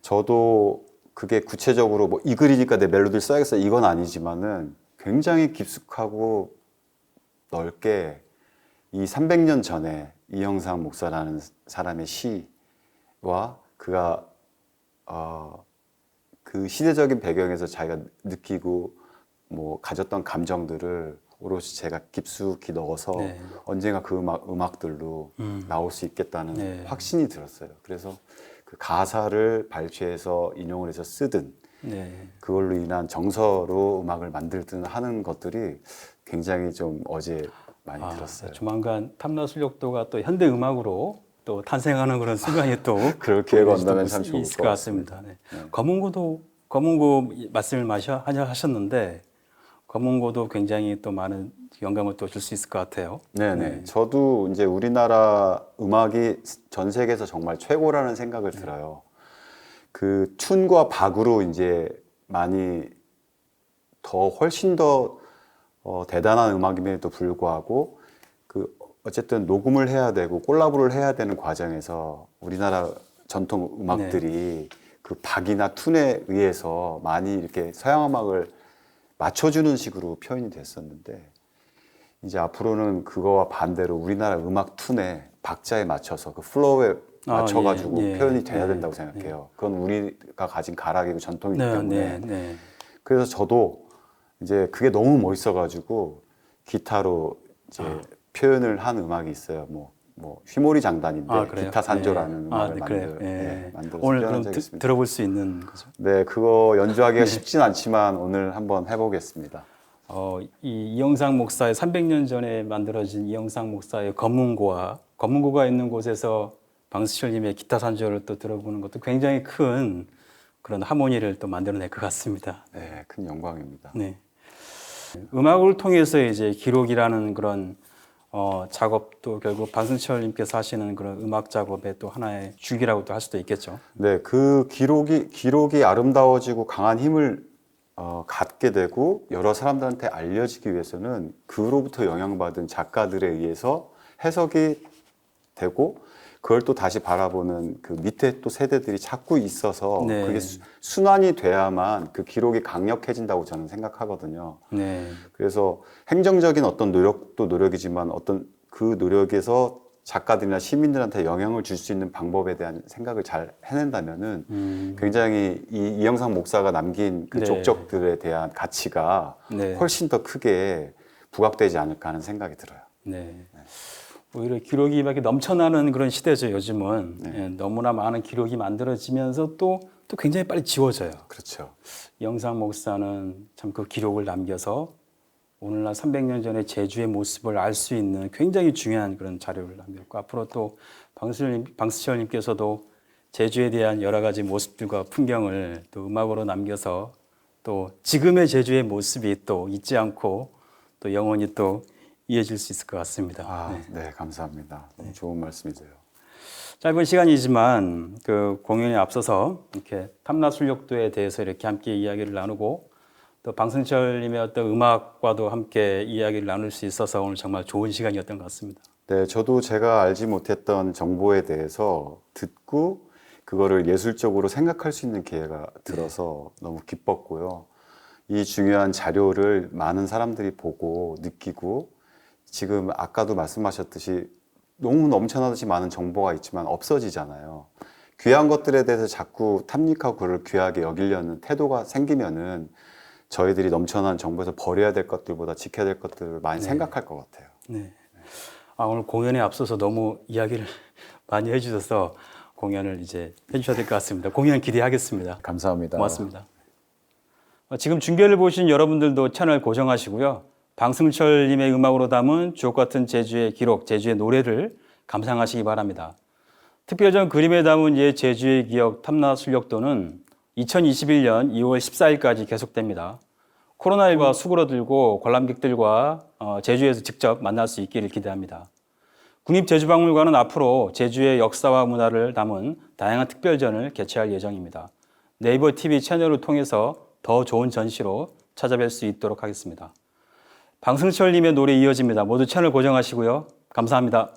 저도 그게 구체적으로 뭐 이 글이니까 내 멜로디를 써야겠어 이건 아니지만은 굉장히 깊숙하고 넓게 이 300년 전에 이영상 목사라는 사람의 시와 그가 그 시대적인 배경에서 자기가 느끼고 뭐 가졌던 감정들을 오롯이 제가 깊숙이 넣어서 언젠가 그 음악들로 나올 수 있겠다는 확신이 들었어요. 그래서 그 가사를 발췌해서 인용을 해서 쓰든 그걸로 인한 정서로 음악을 만들든 하는 것들이 굉장히 좀 어제 많이 들었어요. 조만간 탐라술력도가 또 현대 음악으로 또 탄생하는 그런 순간이 또 그럴 기회가 온다면 참 좋을 것 같습니다. 검은고도 말씀을 하셨는데 검은고도 굉장히 또 많은 영감을 또 줄 수 있을 것 같아요. 네네. 저도 이제 우리나라 음악이 전 세계에서 정말 최고라는 생각을 들어요. 그 튠과 박으로 이제 많이 훨씬 더 대단한 음악임에도 불구하고 그 어쨌든 녹음을 해야 되고 콜라보를 해야 되는 과정에서 우리나라 전통 음악들이 그 박이나 툰에 의해서 많이 이렇게 서양 음악을 맞춰주는 식으로 표현이 됐었는데 이제 앞으로는 그거와 반대로 우리나라 음악 툰에 박자에 맞춰서 그 플로우에 맞춰가지고 표현이 돼야 된다고 생각해요. 그건 우리가 가진 가락이고 전통이기 때문에. 그래서 저도 이제 그게 너무 멋있어가지고 기타로 이제 표현을 한 음악이 있어요. 뭐 휘모리 장단인데 기타 산조라는 음악을 만들어서 오늘 그럼 들어볼 수 있는 거죠? 네, 그거 연주하기가 쉽진 않지만 오늘 한번 해보겠습니다. 이 이영상 목사의 300년 전에 만들어진 이영상 목사의 검문고가 있는 곳에서 방수철님의 기타 산조를 또 들어보는 것도 굉장히 큰 그런 하모니를 또 만들어낼 것 같습니다. 네, 큰 영광입니다. 네. 음악을 통해서 이제 기록이라는 그런 작업도 결국 방승철님께서 하시는 그런 음악 작업의 또 하나의 줄기라고도 할 수도 있겠죠. 네, 그 기록이 아름다워지고 강한 힘을 갖게 되고 여러 사람들한테 알려지기 위해서는 그로부터 영향받은 작가들에 의해서 해석이 되고 그걸 또 다시 바라보는 그 밑에 또 세대들이 자꾸 있어서 그게 순환이 돼야만 그 기록이 강력해진다고 저는 생각하거든요. 그래서 행정적인 어떤 노력도 노력이지만 어떤 그 노력에서 작가들이나 시민들한테 영향을 줄 수 있는 방법에 대한 생각을 잘 해낸다면은 굉장히 이영상 목사가 남긴 그 족적들에 대한 가치가 훨씬 더 크게 부각되지 않을까 하는 생각이 들어요. 오히려 기록이 막 넘쳐나는 그런 시대죠. 요즘은 너무나 많은 기록이 만들어지면서 또 굉장히 빨리 지워져요. 그렇죠. 이영상 목사는 참 그 기록을 남겨서 오늘날 300년 전의 제주의 모습을 알 수 있는 굉장히 중요한 그런 자료를 남겼고 앞으로 또 방수철님께서도 제주에 대한 여러 가지 모습들과 풍경을 또 음악으로 남겨서 또 지금의 제주의 모습이 또 잊지 않고 또 영원히 또 이어질 수 있을 것 같습니다. 네, 감사합니다. 너무 좋은 말씀이세요. 짧은 시간이지만 그 공연에 앞서서 이렇게 탐라술력도에 대해서 이렇게 함께 이야기를 나누고 또 방승철님의 어떤 음악과도 함께 이야기를 나눌 수 있어서 오늘 정말 좋은 시간이었던 것 같습니다. 네, 저도 제가 알지 못했던 정보에 대해서 듣고 그거를 예술적으로 생각할 수 있는 기회가 들어서 너무 기뻤고요. 이 중요한 자료를 많은 사람들이 보고 느끼고 지금 아까도 말씀하셨듯이 너무 넘쳐나듯이 많은 정보가 있지만 없어지잖아요. 귀한 것들에 대해서 자꾸 탐닉하고 그걸 귀하게 여기려는 태도가 생기면은 저희들이 넘쳐난 정보에서 버려야 될 것들보다 지켜야 될 것들을 많이 생각할 것 같아요. 오늘 공연에 앞서서 너무 이야기를 많이 해주셔서 공연을 이제 해주셔야 될 것 같습니다. 공연 기대하겠습니다. 감사합니다. 고맙습니다. 지금 중계를 보신 여러분들도 채널 고정하시고요. 방승철님의 음악으로 담은 주옥같은 제주의 기록, 제주의 노래를 감상하시기 바랍니다. 특별전 그림에 담은 옛 제주의 기억 탐라술력도는 2021년 2월 14일까지 계속됩니다. 코로나19가 수그러들고 관람객들과 제주에서 직접 만날 수 있기를 기대합니다. 국립제주박물관은 앞으로 제주의 역사와 문화를 담은 다양한 특별전을 개최할 예정입니다. 네이버 TV 채널을 통해서 더 좋은 전시로 찾아뵐 수 있도록 하겠습니다. 방승철님의 노래 이어집니다. 모두 채널 고정하시고요. 감사합니다.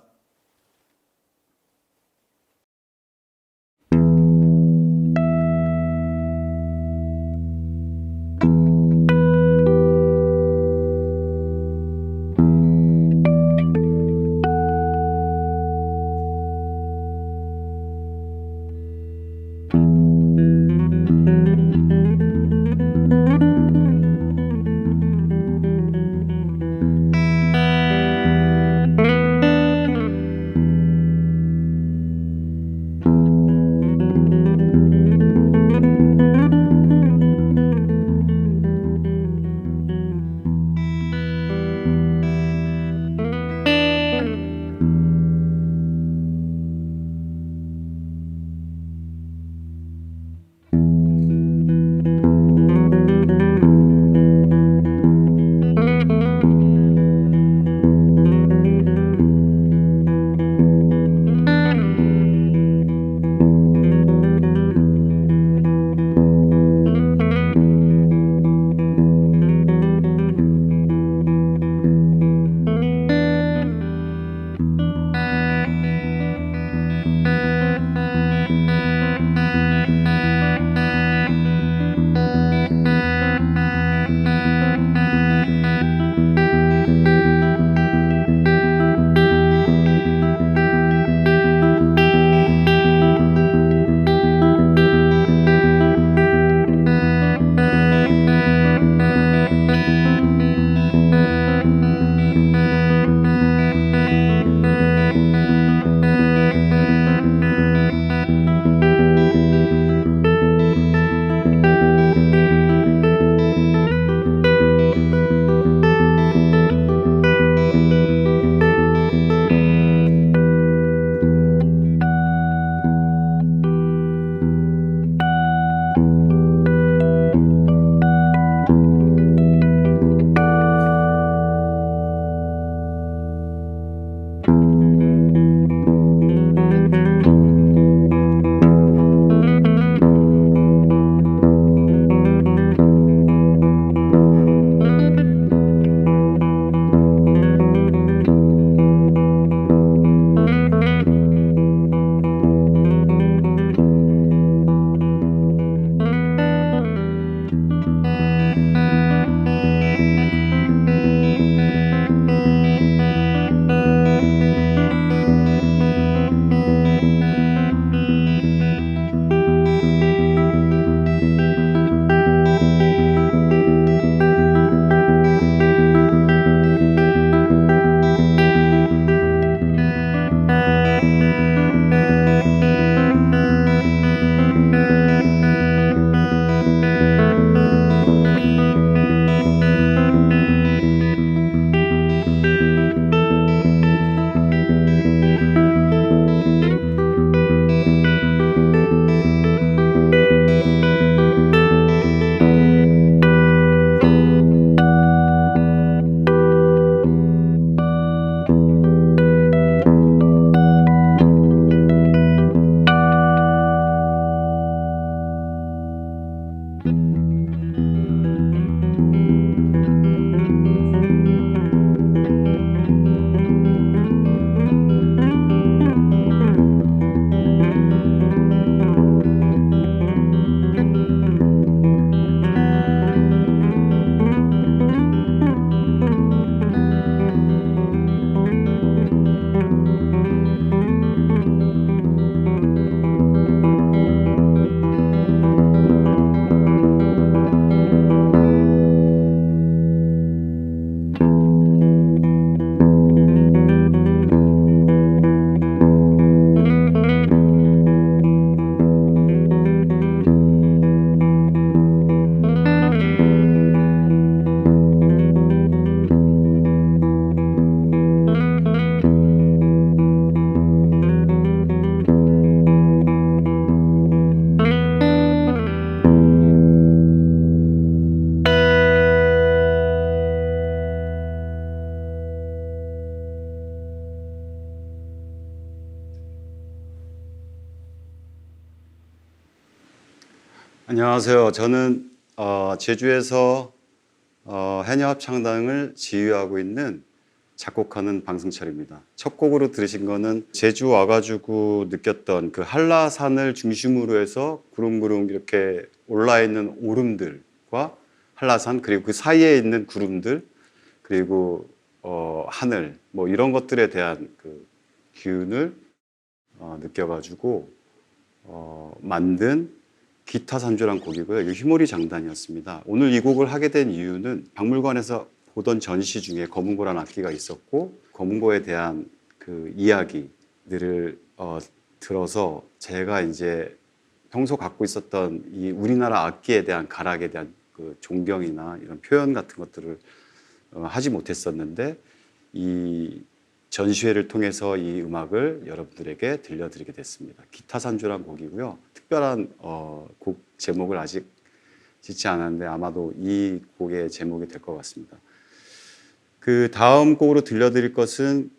안녕하세요. 저는 제주에서 해녀합창단을 지휘하고 있는 작곡하는 방승철입니다. 첫 곡으로 들으신 거는 제주 와가지고 느꼈던 그 한라산을 중심으로 해서 구릉구릉 이렇게 올라있는 오름들과 한라산, 그리고 그 사이에 있는 구름들, 그리고 하늘, 뭐 이런 것들에 대한 그 기운을 느껴가지고 만든 기타 산조란 곡이고요. 이거 휘모리 장단이었습니다. 오늘 이 곡을 하게 된 이유는 박물관에서 보던 전시 중에 검은고라는 악기가 있었고, 검은고에 대한 그 이야기들을 들어서 제가 이제 평소 갖고 있었던 이 우리나라 악기에 대한 가락에 대한 그 존경이나 이런 표현 같은 것들을 하지 못했었는데, 이 전시회를 통해서 이 음악을 여러분들에게 들려드리게 됐습니다. 기타 산조란 곡이고요. 특별한 곡 제목을 아직 짓지 않았는데 아마도 이 곡의 제목이 될 것 같습니다. 그 다음 곡으로 들려드릴 것은,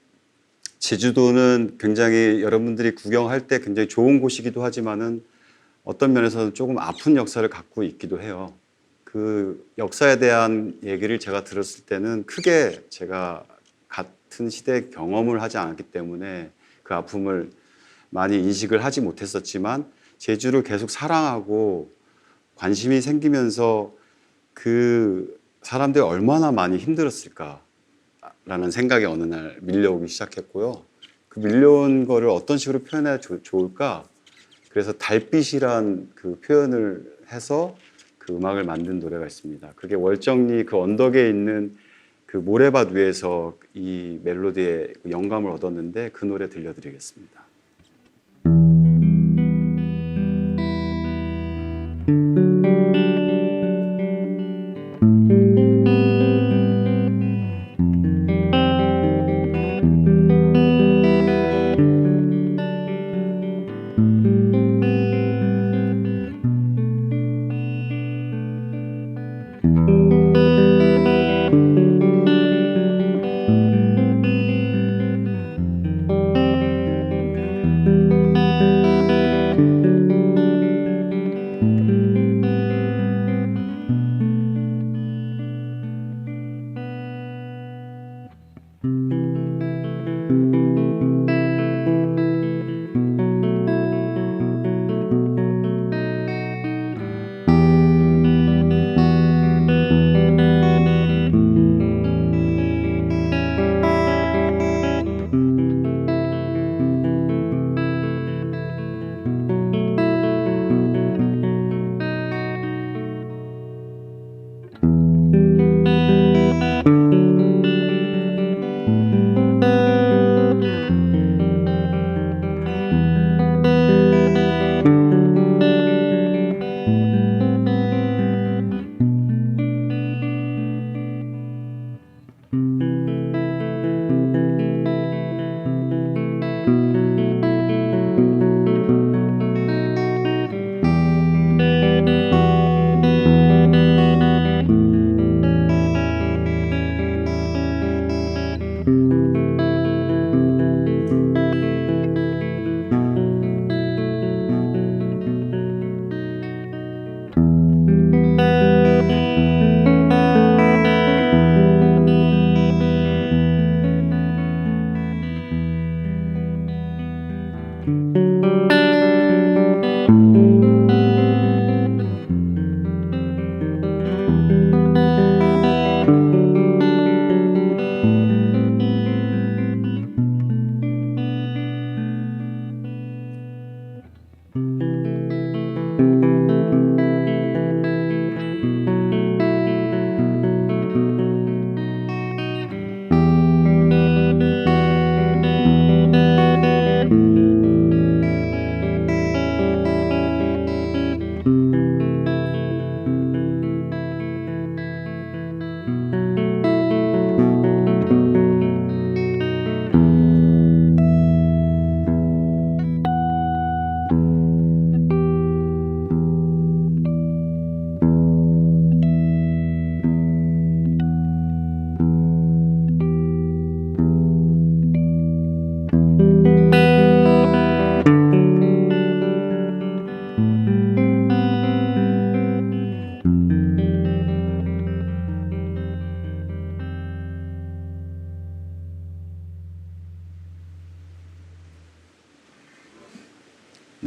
제주도는 굉장히 여러분들이 구경할 때 굉장히 좋은 곳이기도 하지만은 어떤 면에서는 조금 아픈 역사를 갖고 있기도 해요. 그 역사에 대한 얘기를 제가 들었을 때는 크게 제가 같은 시대 경험을 하지 않았기 때문에 그 아픔을 많이 인식을 하지 못했었지만, 제주를 계속 사랑하고 관심이 생기면서 그 사람들이 얼마나 많이 힘들었을까라는 생각이 어느 날 밀려오기 시작했고요. 그 밀려온 거를 어떤 식으로 표현해야 좋을까? 그래서 달빛이란 그 표현을 해서 그 음악을 만든 노래가 있습니다. 그게 월정리 그 언덕에 있는 그 모래밭 위에서 이 멜로디에 영감을 얻었는데, 그 노래 들려드리겠습니다.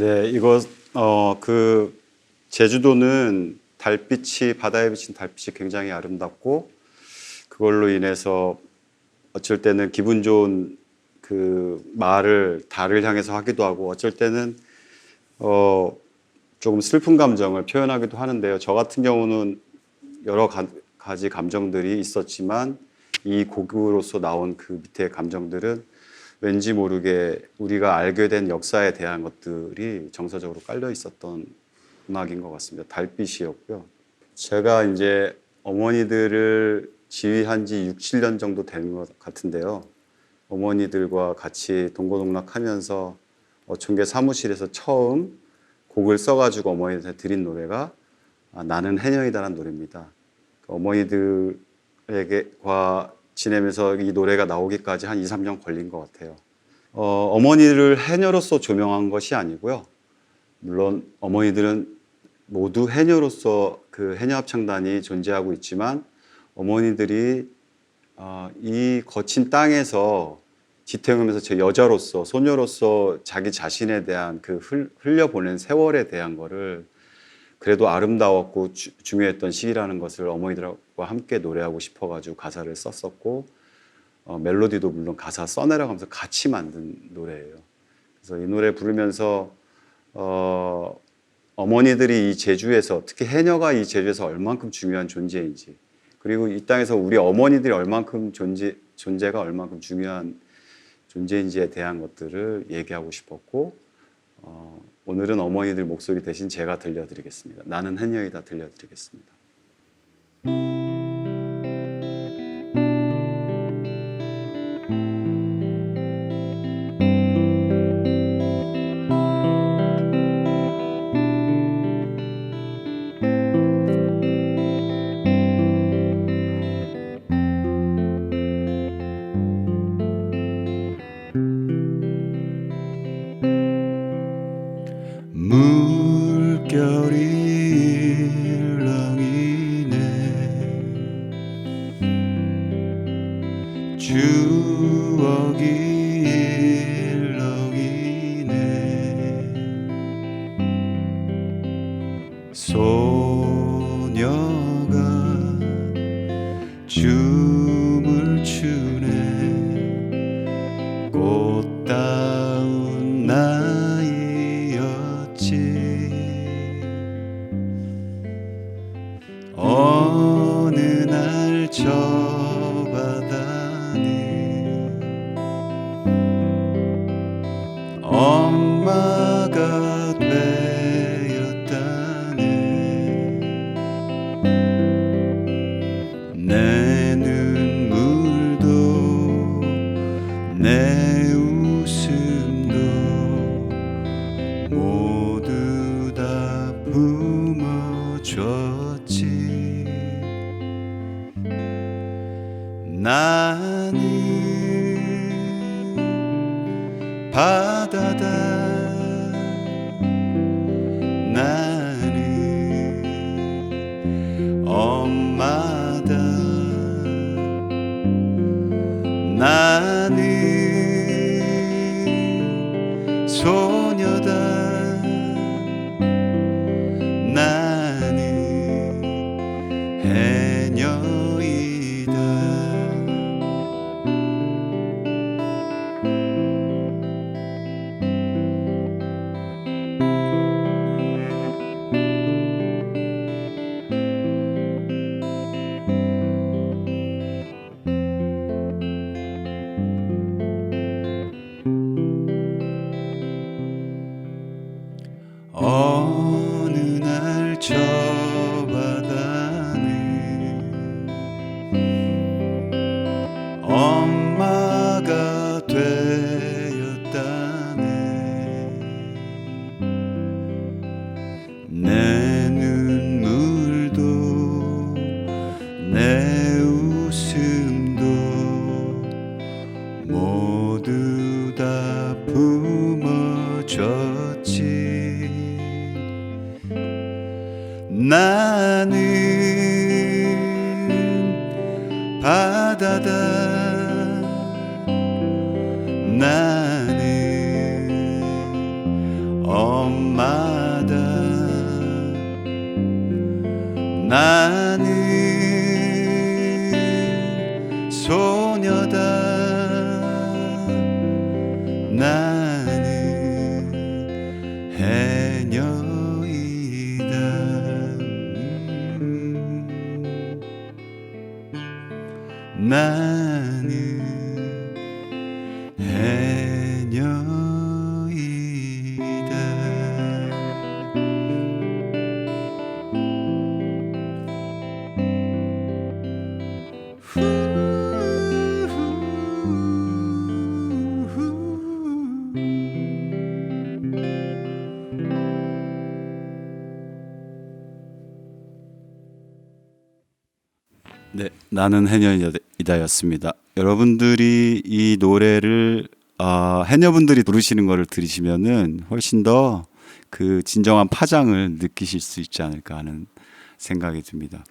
네, 이거 그 제주도는 달빛이 바다에 비친 달빛이 굉장히 아름답고 그걸로 인해서 어쩔 때는 기분 좋은 그 말을 달을 향해서 하기도 하고 어쩔 때는 조금 슬픈 감정을 표현하기도 하는데요. 저 같은 경우는 여러 가지 감정들이 있었지만 이 곡으로서 나온 그 밑에 감정들은 왠지 모르게 우리가 알게 된 역사에 대한 것들이 정서적으로 깔려 있었던 음악인 것 같습니다. 달빛이었고요. 제가 이제 어머니들을 지휘한 지 6, 7년 정도 된 것 같은데요. 어머니들과 같이 동고동락하면서 어촌계 사무실에서 처음 곡을 써가지고 어머니한테 드린 노래가 나는 해녀이다라는 노래입니다. 어머니들에게과 지내면서 이 노래가 나오기까지 한 2, 3년 걸린 것 같아요. 어머니를 해녀로서 조명한 것이 아니고요. 물론 어머니들은 모두 해녀로서 그 해녀합창단이 존재하고 있지만 어머니들이 이 거친 땅에서 지탱하면서 제 여자로서 소녀로서 자기 자신에 대한 그 흘려보낸 세월에 대한 거를 그래도 아름다웠고 중요했던 시기라는 것을 어머니들과 함께 노래하고 싶어가지고 가사를 썼었고 멜로디도 물론 가사 써내라고 하면서 같이 만든 노래예요. 그래서 이 노래 부르면서 어머니들이 이 제주에서 특히 해녀가 이 제주에서 얼만큼 중요한 존재인지 그리고 이 땅에서 우리 어머니들이 얼만큼 존재가 얼만큼 중요한 존재인지에 대한 것들을 얘기하고 싶었고 오늘은 어머니들 목소리 대신 제가 들려드리겠습니다. 나는 해녀이다 들려드리겠습니다. 물결이 일렁이네 추억이 일렁이네 소녀가 춤을 추네 꽃다운 나이였지 어느 날 저 바다는 엄마가 되었다네 내 눈물도 내 웃음도 모두 다 품어줬지 나는 바다다 나는 엄마다 나는 소녀다 나는 해녀이다 어느 날 저 바다는 엄마가 되었다네 내 눈물도 내 웃음도 모두 다 품어줬지 나는 바다다 나는 엄마다 나는 소녀다 나는 해녀이다 나는 네, 나는 해녀이다였습니다. 여러분들이 이 노래를 해녀분들이 부르시는 거를 들으시면은 훨씬 더 그 진정한 파장을 느끼실 수 있지 않을까 하는 생각이 듭니다.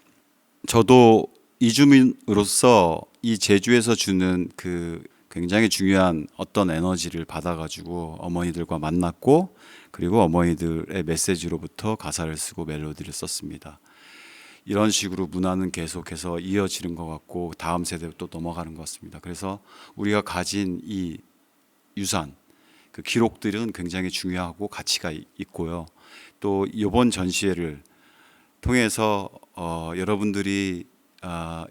저도 이주민으로서 이 제주에서 주는 그 굉장히 중요한 어떤 에너지를 받아가지고 어머니들과 만났고 그리고 어머니들의 메시지로부터 가사를 쓰고 멜로디를 썼습니다. 이런 식으로 문화는 계속해서 이어지는 것 같고 다음 세대로 또 넘어가는 것 같습니다. 그래서 우리가 가진 이 유산, 그 기록들은 굉장히 중요하고 가치가 있고요. 또 이번 전시회를 통해서 여러분들이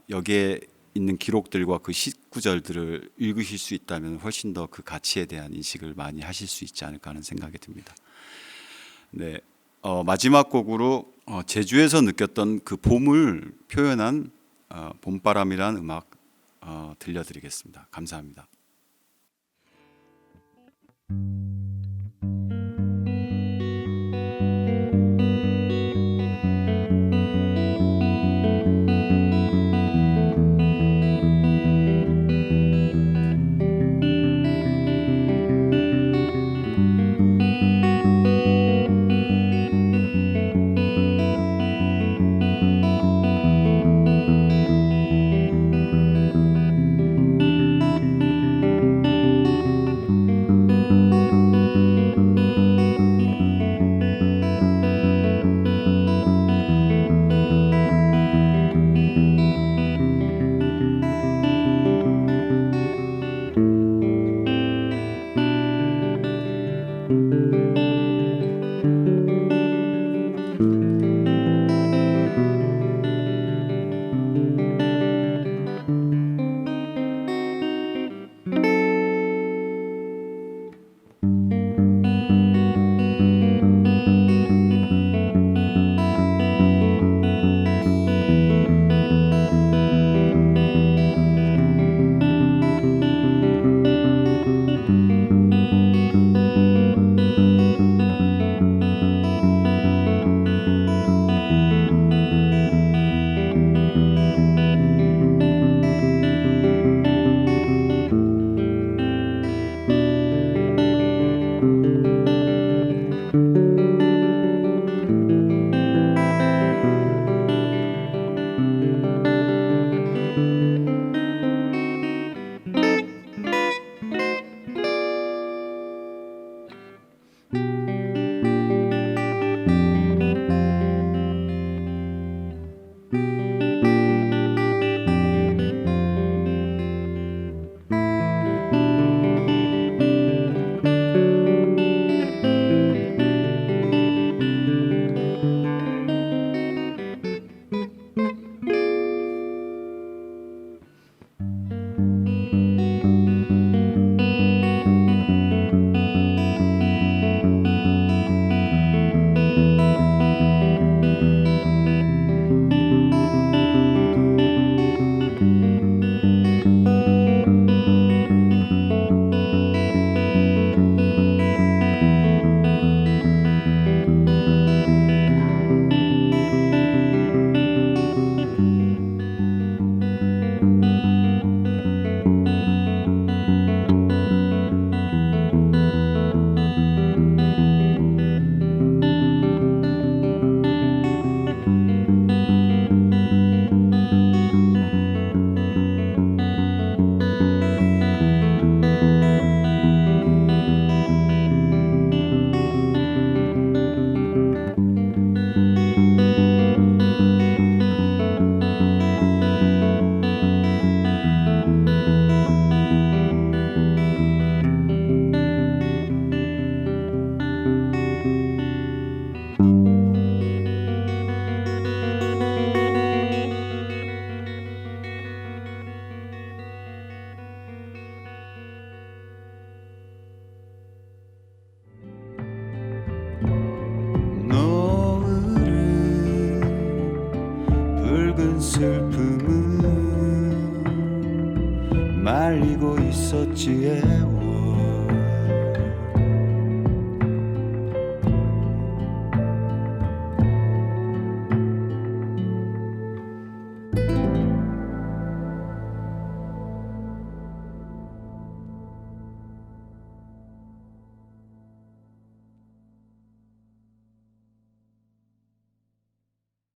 여기에 있는 기록들과 그 시구절들을 읽으실 수 있다면 훨씬 더 그 가치에 대한 인식을 많이 하실 수 있지 않을까 하는 생각이 듭니다. 네, 마지막 곡으로 제주에서 느꼈던 그 봄을 표현한 봄바람이라는 음악 들려드리겠습니다. 감사합니다. 슬픔은 말리고 있었지에